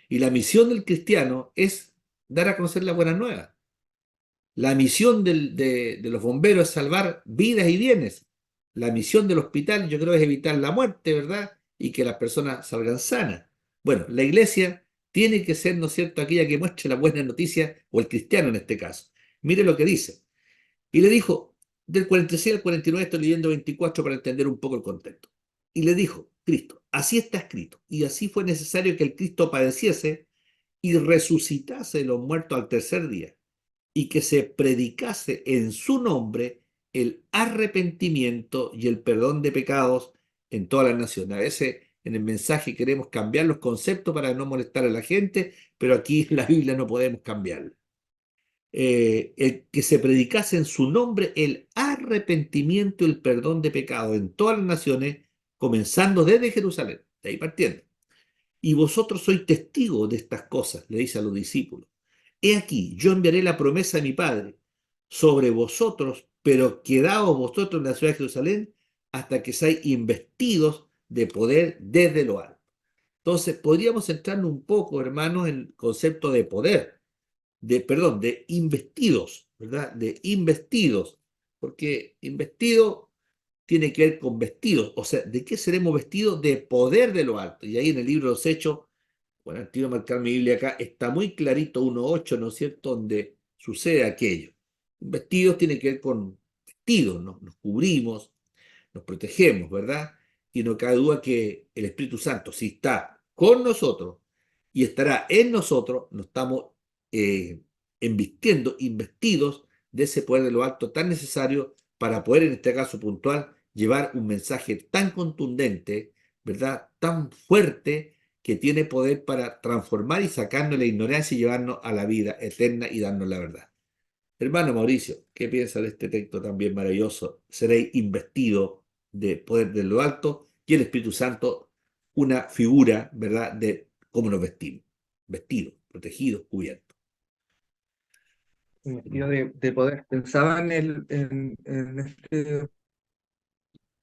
Y la misión del cristiano es dar a conocer la buena nueva. La misión de los bomberos es salvar vidas y bienes. La misión del hospital, yo creo, es evitar la muerte, ¿verdad? Y que las personas salgan sanas. Bueno, la iglesia tiene que ser, ¿no es cierto?, aquella que muestre la buena noticia, o el cristiano en este caso. Mire lo que dice. Y le dijo, del 46 al 49, estoy leyendo 24 para entender un poco el contexto. Y le dijo, Cristo, así está escrito, y así fue necesario que el Cristo padeciese y resucitase de los muertos al tercer día, y que se predicase en su nombre el arrepentimiento y el perdón de pecados en todas las naciones. A veces en el mensaje queremos cambiar los conceptos para no molestar a la gente, pero aquí en la Biblia no podemos cambiarlo. El que se predicase en su nombre el arrepentimiento y el perdón de pecados en todas las naciones, comenzando desde Jerusalén, de ahí partiendo. Y vosotros sois testigos de estas cosas, le dice a los discípulos. He aquí, yo enviaré la promesa de mi Padre sobre vosotros, pero quedaos vosotros en la ciudad de Jerusalén hasta que seáis investidos de poder desde lo alto. Entonces, podríamos centrarnos un poco, hermanos, en el concepto de poder, perdón, de investidos, ¿verdad? De investidos, porque investido tiene que ver con vestidos, o sea, ¿de qué seremos vestidos? De poder de lo alto. Y ahí en el libro de los Hechos, bueno, al tiro marcar mi Biblia acá, está muy clarito 1:8, ¿no es cierto?, donde sucede aquello. Vestidos tiene que ver con vestidos, ¿no? Nos cubrimos, nos protegemos, ¿verdad? Y no cabe duda que el Espíritu Santo, si está con nosotros y estará en nosotros, nos estamos eh, embistiendo, investidos de ese poder de lo alto tan necesario para poder, en este caso puntual, llevar un mensaje tan contundente, ¿verdad? Tan fuerte que tiene poder para transformar y sacarnos la ignorancia y llevarnos a la vida eterna y darnos la verdad. Hermano Mauricio, ¿qué piensa de este texto también maravilloso? Seréis investido de poder de lo alto y el Espíritu Santo, una figura, ¿verdad?, de cómo nos vestimos. Vestidos, protegidos, cubiertos. Un sentido de poder. Pensaba en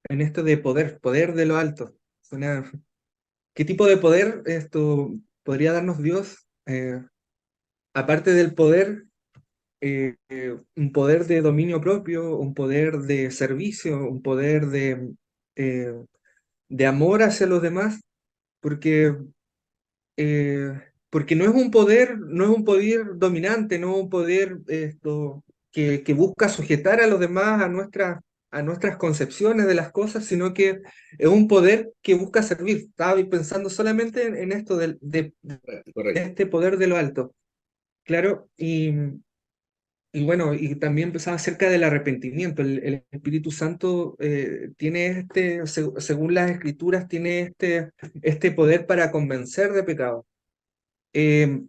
esto de poder, poder de lo alto. Suena ¿Qué tipo de poder esto podría darnos Dios? Aparte del poder, un poder de dominio propio, un poder de servicio, un poder eh, de amor hacia los demás, porque, eh, porque no es un poder dominante, no es un poder que busca sujetar a los demás a nuestras concepciones de las cosas, sino que es un poder que busca servir. Estaba pensando solamente en esto de Correcto. este poder de lo alto. Claro, y bueno, y también pensaba acerca del arrepentimiento. El Espíritu Santo tiene según las Escrituras, tiene este poder para convencer de pecado. Eh,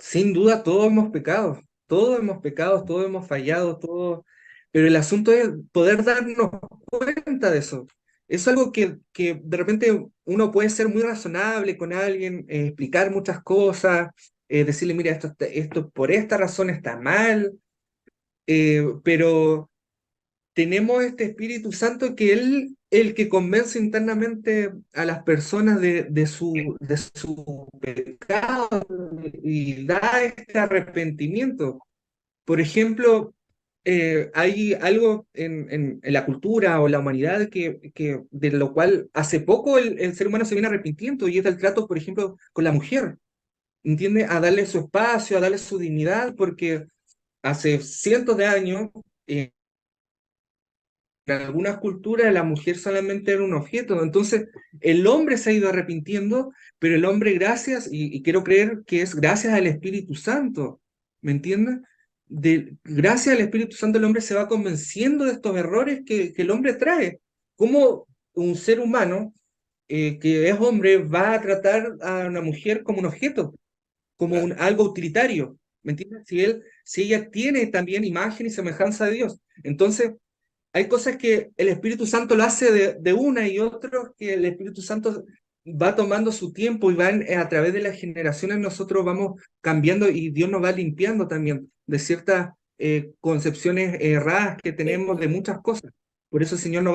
Sin duda todos hemos pecado, todos hemos fallado, todos, pero el asunto es poder darnos cuenta de eso. Es algo que de repente uno puede ser muy razonable con alguien, explicar muchas cosas, decirle, mira, esto por esta razón está mal, pero tenemos este Espíritu Santo que Él, el que convence internamente a las personas de su pecado y da este arrepentimiento. Por ejemplo, hay algo en la cultura o la humanidad de lo cual hace poco el ser humano se viene arrepintiendo y es del trato, por ejemplo, con la mujer. ¿Entiende? A darle su espacio, a darle su dignidad, porque hace cientos de años en algunas culturas la mujer solamente era un objeto. Entonces, el hombre se ha ido arrepintiendo, pero el hombre gracias, y quiero creer que es gracias al Espíritu Santo, ¿me entiendes? Gracias al Espíritu Santo el hombre se va convenciendo de estos errores que el hombre trae. ¿Cómo un ser humano que es hombre va a tratar a una mujer como un objeto, como Claro. algo utilitario? ¿Me entiendes? Si ella tiene también imagen y semejanza de Dios. Entonces, hay cosas que el Espíritu Santo lo hace de una y otro que el Espíritu Santo va tomando su tiempo y a través de las generaciones nosotros vamos cambiando y Dios nos va limpiando también de ciertas concepciones erradas que tenemos de muchas cosas. Por eso el Señor nos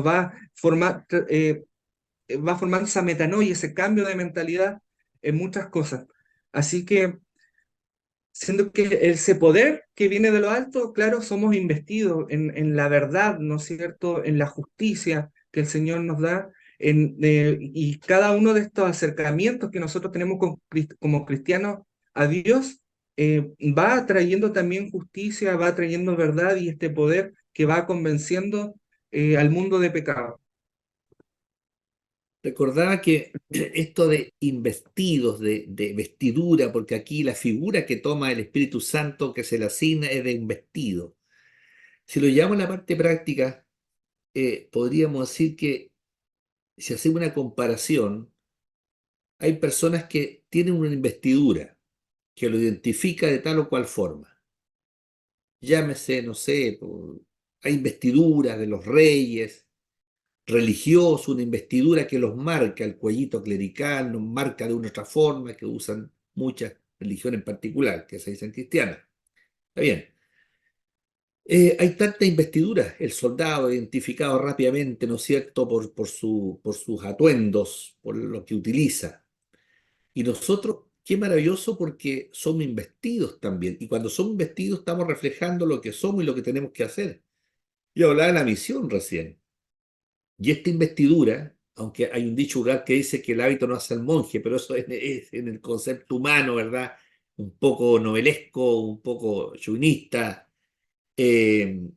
va a formar, va formando esa metanoia, ese cambio de mentalidad en muchas cosas. Así que siendo que ese poder que viene de lo alto, claro, somos investidos en la verdad, ¿no es cierto? En la justicia que el Señor nos da. Y cada uno de estos acercamientos que nosotros tenemos como cristianos a Dios va trayendo también justicia, va trayendo verdad y este poder que va convenciendo al mundo de pecado. Recordaba que esto de investidos, de vestidura, porque aquí la figura que toma el Espíritu Santo que se le asigna es de investido. Si lo llevamos a la parte práctica, podríamos decir que si hacemos una comparación, hay personas que tienen una investidura que lo identifica de tal o cual forma. Llámese, no sé, hay investiduras de los reyes, religiosos, una investidura que los marca, el cuellito clerical, nos marca de una otra forma que usan muchas religiones en particular, que se dicen cristianas. Está bien. Hay tantas investiduras, el soldado identificado rápidamente, ¿no es cierto?, por sus atuendos, por lo que utiliza. Y nosotros, qué maravilloso porque somos investidos también. Y cuando somos investidos estamos reflejando lo que somos y lo que tenemos que hacer. Yo hablaba de la misión recién. Y esta investidura, aunque hay un dicho rural que dice que el hábito no hace al monje, pero eso es en el concepto humano, ¿verdad? Un poco novelesco, un poco chauvinista. Eh,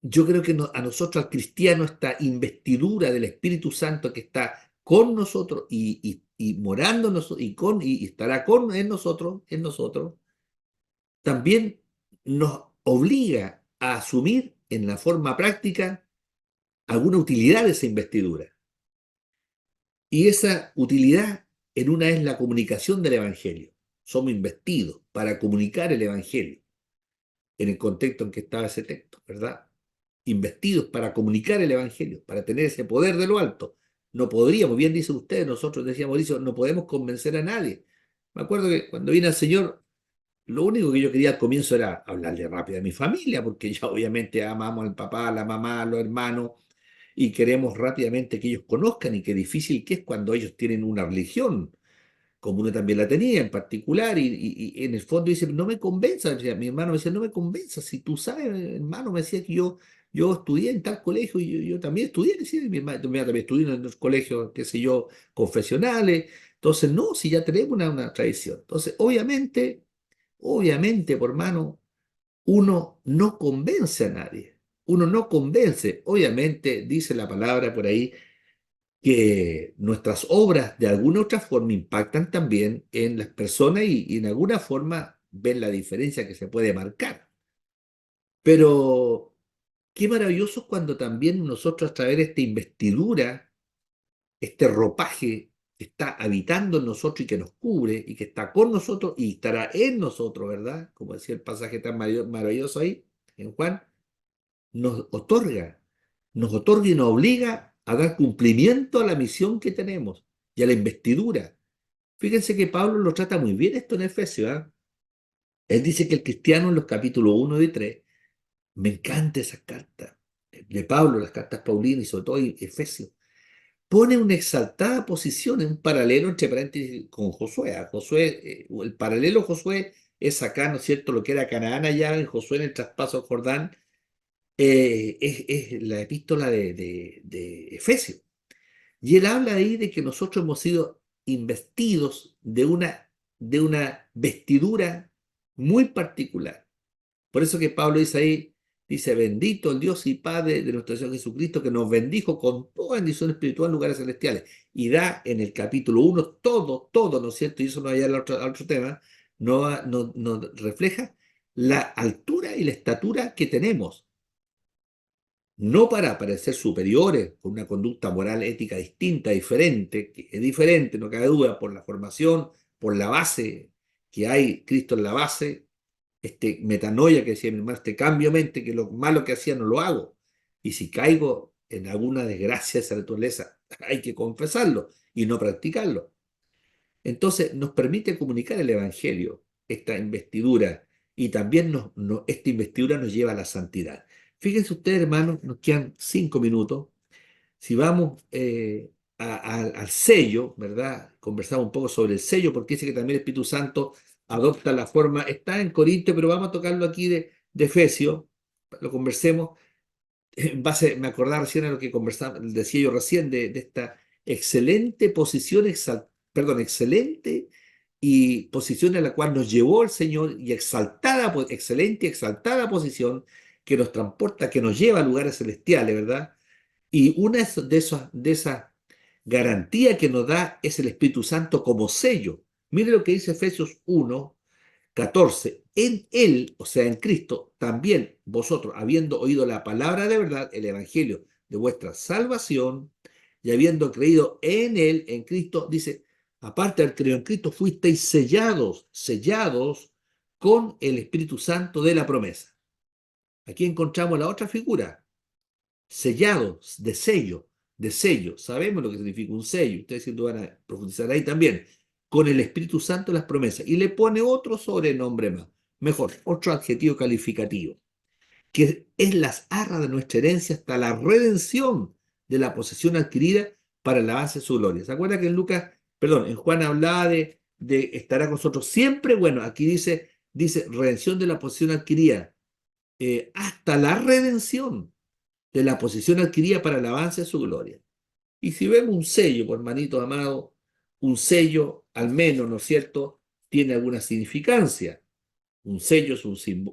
yo creo que a nosotros, al cristiano, esta investidura del Espíritu Santo que está con nosotros y morando en nosotros y estará en nosotros, también nos obliga a asumir en la forma práctica alguna utilidad de esa investidura. Y esa utilidad en una es la comunicación del Evangelio. Somos investidos para comunicar el Evangelio en el contexto en que estaba ese texto, ¿verdad? Investidos para comunicar el Evangelio, para tener ese poder de lo alto. No podríamos, bien dice usted, nosotros decíamos, Mauricio, no podemos convencer a nadie. Me acuerdo que cuando vine al Señor, lo único que yo quería al comienzo era hablarle rápido a mi familia, porque ya obviamente amamos al papá, a la mamá, a los hermanos, y queremos rápidamente que ellos conozcan y qué difícil que es cuando ellos tienen una religión como uno también la tenía en particular, y en el fondo dice, no me convenza, decía, mi hermano me decía, no me convenza, si tú sabes, hermano, me decía que yo estudié en tal colegio, y yo también estudié, decía, mi hermano también estudió en los colegios, qué sé yo, confesionales, entonces, no, si ya tenemos una tradición. Entonces, obviamente, por hermano, uno no convence a nadie, uno no convence, obviamente, dice la palabra por ahí, que nuestras obras de alguna u otra forma impactan también en las personas y en alguna forma ven la diferencia que se puede marcar. Pero qué maravilloso es cuando también nosotros a través de esta investidura, este ropaje que está habitando en nosotros y que nos cubre y que está con nosotros y estará en nosotros, ¿verdad? Como decía el pasaje tan maravilloso ahí en Juan, nos otorga, nos otorga y nos obliga a dar cumplimiento a la misión que tenemos y a la investidura. Fíjense que Pablo lo trata muy bien esto en Efesios, ¿ah? Él dice que el cristiano en los capítulos 1 y 3, me encanta esa carta de Pablo, las cartas paulinas y sobre todo Efesios, pone una exaltada posición en un paralelo entre paréntesis con Josué. Josué, el paralelo Josué es acá, ¿no es cierto?, lo que era Canaán allá en Josué en el traspaso al Jordán, es la epístola de Efesios. Y él habla ahí de que nosotros hemos sido investidos de una vestidura muy particular. Por eso que Pablo dice ahí, dice, bendito el Dios y Padre de nuestro Señor Jesucristo, que nos bendijo con toda bendición espiritual en lugares celestiales. Y da en el capítulo 1 todo, ¿no es cierto? Y eso no hay al otro tema, no refleja la altura y la estatura que tenemos no para parecer superiores, con una conducta moral ética distinta, diferente, que es diferente, no cabe duda, por la formación, por la base que hay, Cristo en la base, este metanoia que decía mi hermano, este cambio de mente, que lo malo que hacía no lo hago. Y si caigo en alguna desgracia de esa naturaleza, hay que confesarlo y no practicarlo. Entonces nos permite comunicar el Evangelio, esta investidura, y también esta investidura nos lleva a la santidad. Fíjense ustedes, hermanos, nos quedan 5 minutos. Si vamos al sello, ¿verdad? Conversamos un poco sobre el sello, porque dice que también el Espíritu Santo adopta la forma, está en Corinto, pero vamos a tocarlo aquí de Efesios, lo conversemos en base, me acordaba recién a lo que conversaba, decía yo recién, de esta excelente posición, perdón, excelente y posición en la cual nos llevó el Señor y exaltada, excelente y exaltada posición que nos transporta, que nos lleva a lugares celestiales, ¿verdad? Y una de esas garantías que nos da es el Espíritu Santo como sello. Mire lo que dice Efesios 1:14, en Él, o sea, en Cristo, también vosotros, habiendo oído la palabra de verdad, el Evangelio de vuestra salvación, y habiendo creído en Él, en Cristo, dice, aparte de haber creído en Cristo, fuisteis sellados con el Espíritu Santo de la promesa. Aquí encontramos la otra figura, sellados, de sello. Sabemos lo que significa un sello, ustedes siempre van a profundizar ahí también, con el Espíritu Santo las promesas, y le pone otro sobrenombre más, mejor, otro adjetivo calificativo, que es las arras de nuestra herencia hasta la redención de la posesión adquirida para el avance de su gloria. ¿Se acuerda que en Juan hablaba de estará con nosotros siempre? Bueno, aquí dice redención de la posesión adquirida, hasta la redención de la posición adquirida para el avance de su gloria. Y si vemos un sello, por hermanito amado, un sello, al menos, ¿no es cierto?, tiene alguna significancia. Un sello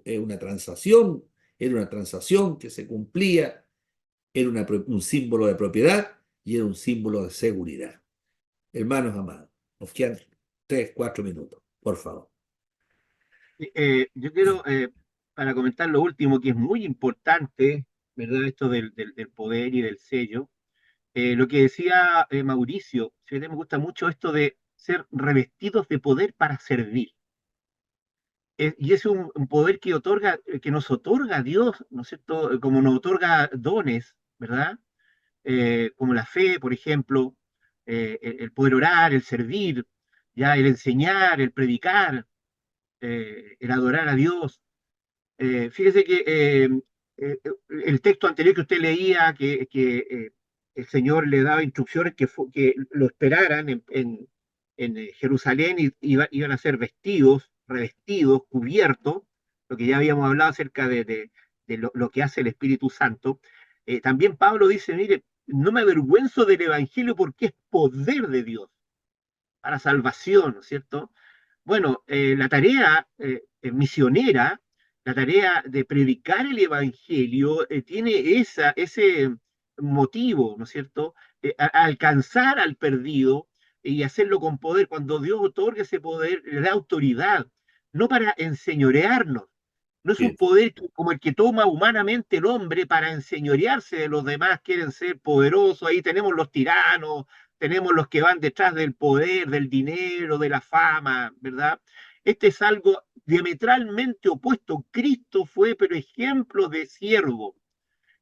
es una transacción, era una transacción que se cumplía, era un símbolo de propiedad y era un símbolo de seguridad. Hermanos amados, nos quedan 3, 4 minutos, por favor. Yo quiero, para comentar lo último, que es muy importante, ¿verdad? Esto del poder y del sello. Lo que decía Mauricio, fíjate, me gusta mucho esto de ser revestidos de poder para servir. Y es un poder que otorga, que nos otorga Dios, ¿no es cierto? Como nos otorga dones, ¿verdad? Como la fe, por ejemplo, el poder orar, el servir, ya el enseñar, el predicar, el adorar a Dios. Fíjese que el texto anterior que usted leía, que el Señor le daba instrucciones que lo esperaran en Jerusalén y iban a ser vestidos, revestidos, cubiertos, lo que ya habíamos hablado acerca de lo que hace el Espíritu Santo. También Pablo dice, mire, no me avergüenzo del Evangelio porque es poder de Dios para salvación, ¿no es cierto? Bueno, la tarea misionera, la tarea de predicar el Evangelio, tiene ese motivo, ¿no es cierto? Alcanzar al perdido y hacerlo con poder. Cuando Dios otorga ese poder, le da autoridad, no para enseñorearnos. No es un Bien, poder como el que toma humanamente el hombre para enseñorearse de los demás, quieren ser poderosos. Ahí tenemos los tiranos, tenemos los que van detrás del poder, del dinero, de la fama, ¿verdad? Este es algo diametralmente opuesto. Cristo fue, pero ejemplo de siervo,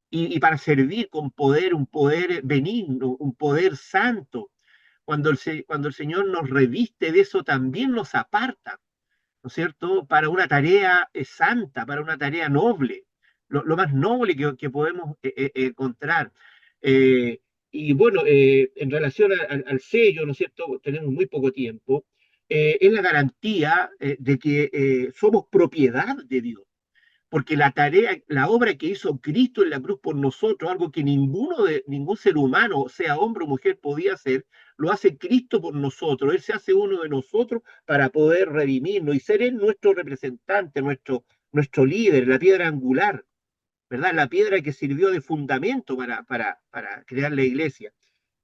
y para servir con poder, un poder benigno, un poder santo. Cuando el Señor nos reviste de eso, también nos aparta, ¿no es cierto?, para una tarea santa, para una tarea noble, lo más noble que podemos encontrar. Eh, y bueno, en relación al sello, ¿no es cierto?, tenemos muy poco tiempo, es la garantía de que somos propiedad de Dios, porque la tarea, la obra que hizo Cristo en la cruz por nosotros, algo que ningún ser humano, sea hombre o mujer, podía hacer, lo hace Cristo por nosotros. Él se hace uno de nosotros para poder redimirnos y ser Él nuestro representante, nuestro líder, la piedra angular, ¿verdad? La piedra que sirvió de fundamento para crear la iglesia.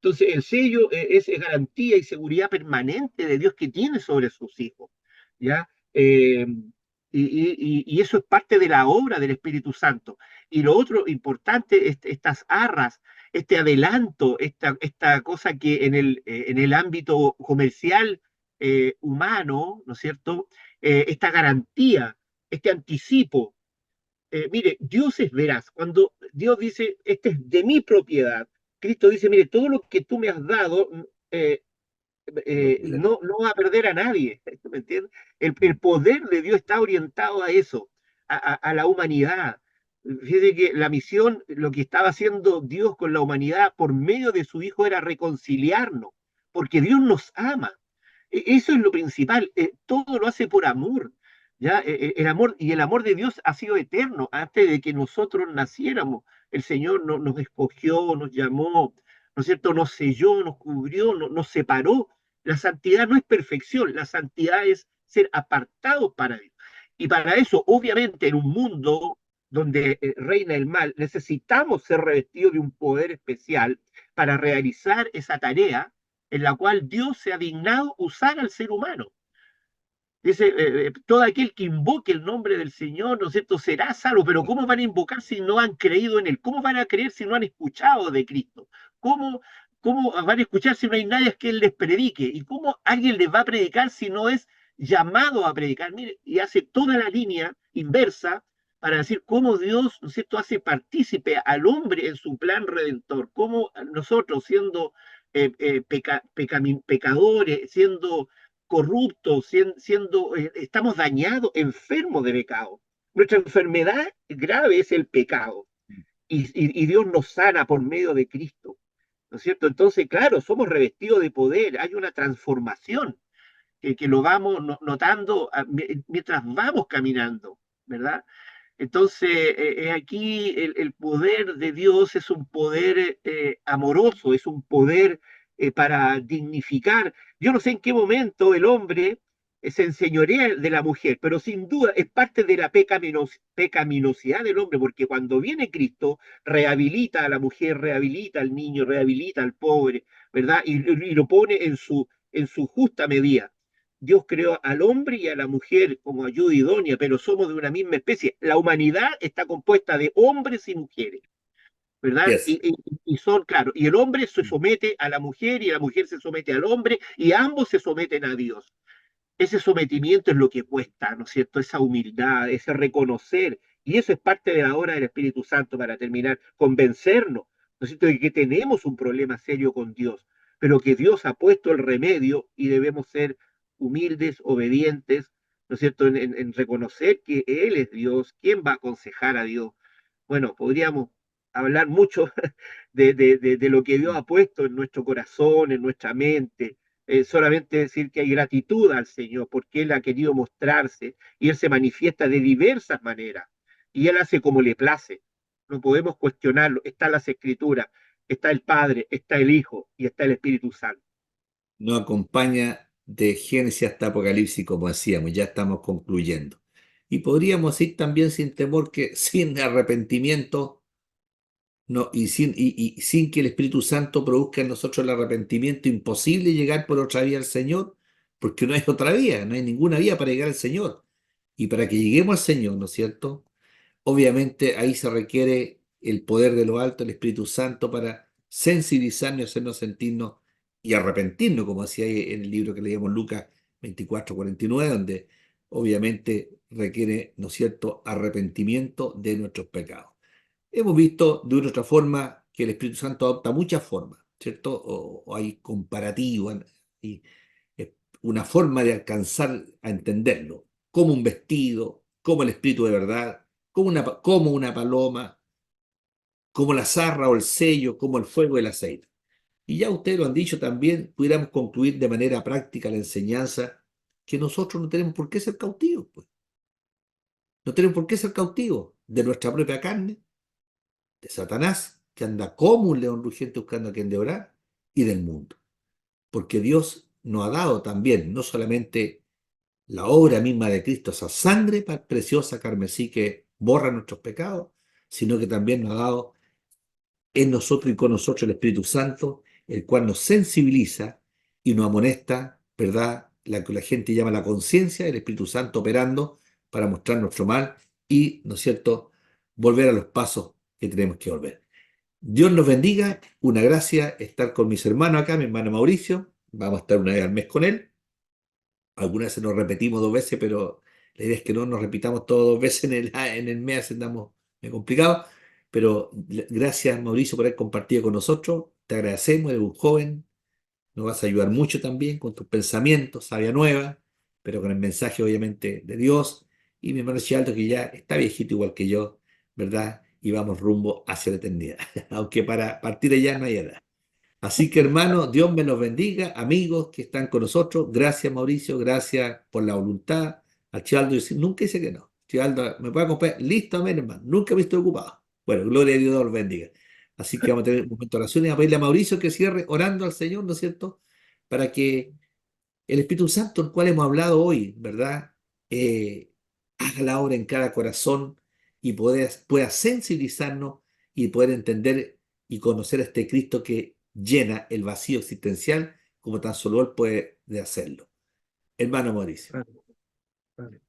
Entonces, el sello es garantía y seguridad permanente de Dios que tiene sobre sus hijos, ¿ya? Y eso es parte de la obra del Espíritu Santo. Y lo otro importante, estas arras, este adelanto, esta cosa que en el ámbito comercial humano, ¿no es cierto? Esta garantía, este anticipo. Mire, Dios es veraz. Cuando Dios dice, este es de mi propiedad, Cristo dice, mire, todo lo que tú me has dado, lo cuida. no va a perder a nadie, ¿me entiendes? El Mm. poder de Dios está orientado a eso, a la humanidad. Fíjese que la misión, lo que estaba haciendo Dios con la humanidad por medio de su Hijo era reconciliarnos, porque Dios nos ama. Eso es lo principal, todo lo hace por amor. ¿Ya? El amor y el amor de Dios ha sido eterno antes de que nosotros naciéramos. El Señor nos escogió, nos llamó, ¿no es cierto? Nos selló, nos cubrió, nos separó. La santidad no es perfección, la santidad es ser apartados para Dios. Y para eso, obviamente, en un mundo donde reina el mal, necesitamos ser revestidos de un poder especial para realizar esa tarea en la cual Dios se ha dignado usar al ser humano. Dice, todo aquel que invoque el nombre del Señor, ¿no es cierto?, será salvo, pero ¿cómo van a invocar si no han creído en Él? ¿Cómo van a creer si no han escuchado de Cristo? ¿Cómo, cómo van a escuchar si no hay nadie que Él les predique? ¿Y cómo alguien les va a predicar si no es llamado a predicar? Mire, y hace toda la línea inversa para decir cómo Dios, ¿no es cierto?, hace partícipe al hombre en su plan redentor, cómo nosotros siendo pecadores, siendo corruptos, estamos dañados, enfermos de pecado. Nuestra enfermedad grave es el pecado y Dios nos sana por medio de Cristo, ¿no es cierto? Entonces, claro, somos revestidos de poder, hay una transformación que lo vamos notando mientras vamos caminando, ¿verdad? Entonces, aquí el poder de Dios es un poder amoroso, es un poder para dignificar. Yo no sé en qué momento el hombre se enseñorea de la mujer, pero sin duda es parte de la pecaminosidad del hombre, porque cuando viene Cristo, rehabilita a la mujer, rehabilita al niño, rehabilita al pobre, ¿verdad? Y lo pone en su justa medida. Dios creó al hombre y a la mujer como ayuda idónea, pero somos de una misma especie. La humanidad está compuesta de hombres y mujeres, ¿verdad? Yes. Y son, claro, y el hombre se somete a la mujer y la mujer se somete al hombre y ambos se someten a Dios. Ese sometimiento es lo que cuesta, ¿no es cierto? Esa humildad, ese reconocer, y eso es parte de la obra del Espíritu Santo para terminar, convencernos, ¿no es cierto?, de que tenemos un problema serio con Dios, pero que Dios ha puesto el remedio y debemos ser humildes, obedientes, ¿no es cierto?, en reconocer que Él es Dios, ¿quién va a aconsejar a Dios? Bueno, podríamos hablar mucho de lo que Dios ha puesto en nuestro corazón, en nuestra mente. Solamente decir que hay gratitud al Señor porque Él ha querido mostrarse y Él se manifiesta de diversas maneras y Él hace como le place. No podemos cuestionarlo. Está las Escrituras, está el Padre, está el Hijo y está el Espíritu Santo. Nos acompaña de Génesis hasta Apocalipsis, como decíamos, ya estamos concluyendo. Y podríamos decir también sin temor que sin arrepentimiento no, y sin que el Espíritu Santo produzca en nosotros el arrepentimiento, imposible llegar por otra vía al Señor, porque no hay otra vía, no hay ninguna vía para llegar al Señor. Y para que lleguemos al Señor, ¿no es cierto? Obviamente ahí se requiere el poder de lo alto, el Espíritu Santo, para sensibilizarnos y hacernos sentirnos y arrepentirnos, como decía ahí en el libro que leíamos Lucas 24:49, donde obviamente requiere, ¿no es cierto?, arrepentimiento de nuestros pecados. Hemos visto de una u otra forma que el Espíritu Santo adopta muchas formas, ¿cierto? O hay comparativos, y es una forma de alcanzar a entenderlo, como un vestido, como el Espíritu de verdad, como una paloma, como la zarra o el sello, como el fuego y el aceite. Y ya ustedes lo han dicho también, pudiéramos concluir de manera práctica la enseñanza que nosotros no tenemos por qué ser cautivos, pues. No tenemos por qué ser cautivos de nuestra propia carne, de Satanás, que anda como un león rugiente buscando a quien devorar, y del mundo. Porque Dios nos ha dado también, no solamente la obra misma de Cristo, esa sangre preciosa carmesí que borra nuestros pecados, sino que también nos ha dado en nosotros y con nosotros el Espíritu Santo, el cual nos sensibiliza y nos amonesta, ¿verdad? La que la gente llama la conciencia, el Espíritu Santo operando para mostrar nuestro mal y, ¿no es cierto?, volver a los pasos que tenemos que volver. Dios nos bendiga, una gracia estar con mis hermanos acá, mi hermano Mauricio, vamos a estar una vez al mes con él. Algunas veces nos repetimos 2 veces, pero la idea es que no nos repitamos todas 2 veces en el mes, andamos muy complicado. Pero gracias, Mauricio, por haber compartido con nosotros. Te agradecemos, eres un joven, nos vas a ayudar mucho también con tus pensamientos, sabia nueva, pero con el mensaje, obviamente, de Dios. Y mi hermano Chialdo, que ya está viejito igual que yo, ¿verdad? Y vamos rumbo hacia la eternidad, aunque para partir allá no hay edad. Así que hermano, Dios me los bendiga, amigos que están con nosotros. Gracias Mauricio, gracias por la voluntad. A Chialdo nunca dice que no. Chialdo, ¿me puede acompañar? Listo, amén, hermano. Nunca me estoy ocupado. Bueno, gloria a Dios, Dios los bendiga. Así que vamos a tener un momento de oración y vamos a pedirle a Mauricio que cierre orando al Señor, ¿no es cierto? Para que el Espíritu Santo, del cual hemos hablado hoy, ¿verdad? Haga la obra en cada corazón y pueda sensibilizarnos y poder entender y conocer a este Cristo que llena el vacío existencial como tan solo Él puede de hacerlo. Hermano Mauricio. Vale, vale.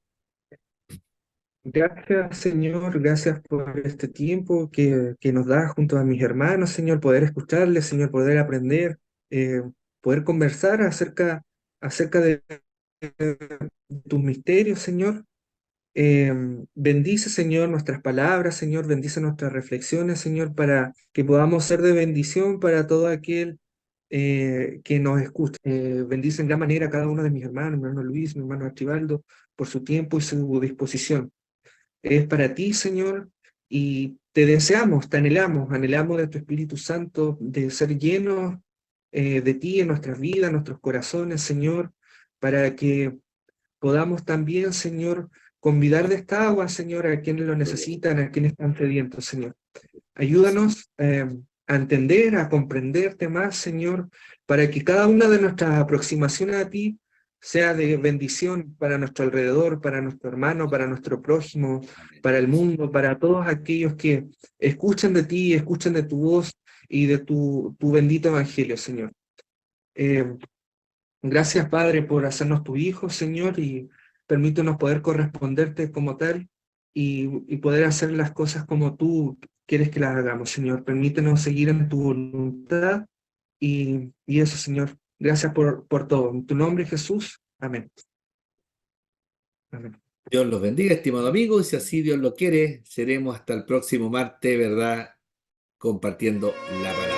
Gracias, Señor, gracias por este tiempo que nos da junto a mis hermanos, Señor, poder escucharles, Señor, poder aprender, eh, poder conversar acerca de tus misterios, Señor. Eh, Bendice, Señor, nuestras palabras, Señor, bendice nuestras reflexiones, Señor, para que podamos ser de bendición para todo aquel que nos escucha. Bendice en gran manera a cada uno de mis hermanos, mi hermano Luis, mi hermano Archibaldo, por su tiempo y su disposición. Es para ti, Señor, y te deseamos, te anhelamos de tu Espíritu Santo, de ser llenos de ti en nuestras vidas, en nuestros corazones, Señor, para que podamos también, Señor, convidar de esta agua, Señor, a quienes lo necesitan, a quienes están sedientos, Señor. Ayúdanos a entender, a comprenderte más, Señor, para que cada una de nuestras aproximaciones a ti sea de bendición para nuestro alrededor, para nuestro hermano, para nuestro prójimo, para el mundo, para todos aquellos que escuchan de ti, escuchan de tu voz y de tu bendito evangelio, Señor. Gracias, Padre, por hacernos tu hijo, Señor, y permítenos poder corresponderte como tal y poder hacer las cosas como tú quieres que las hagamos, Señor. Permítenos seguir en tu voluntad y eso, Señor. Gracias por todo. En tu nombre, Jesús. Amén. Amén. Dios los bendiga, estimado amigo, y si así Dios lo quiere, seremos hasta el próximo martes, ¿verdad? Compartiendo la palabra.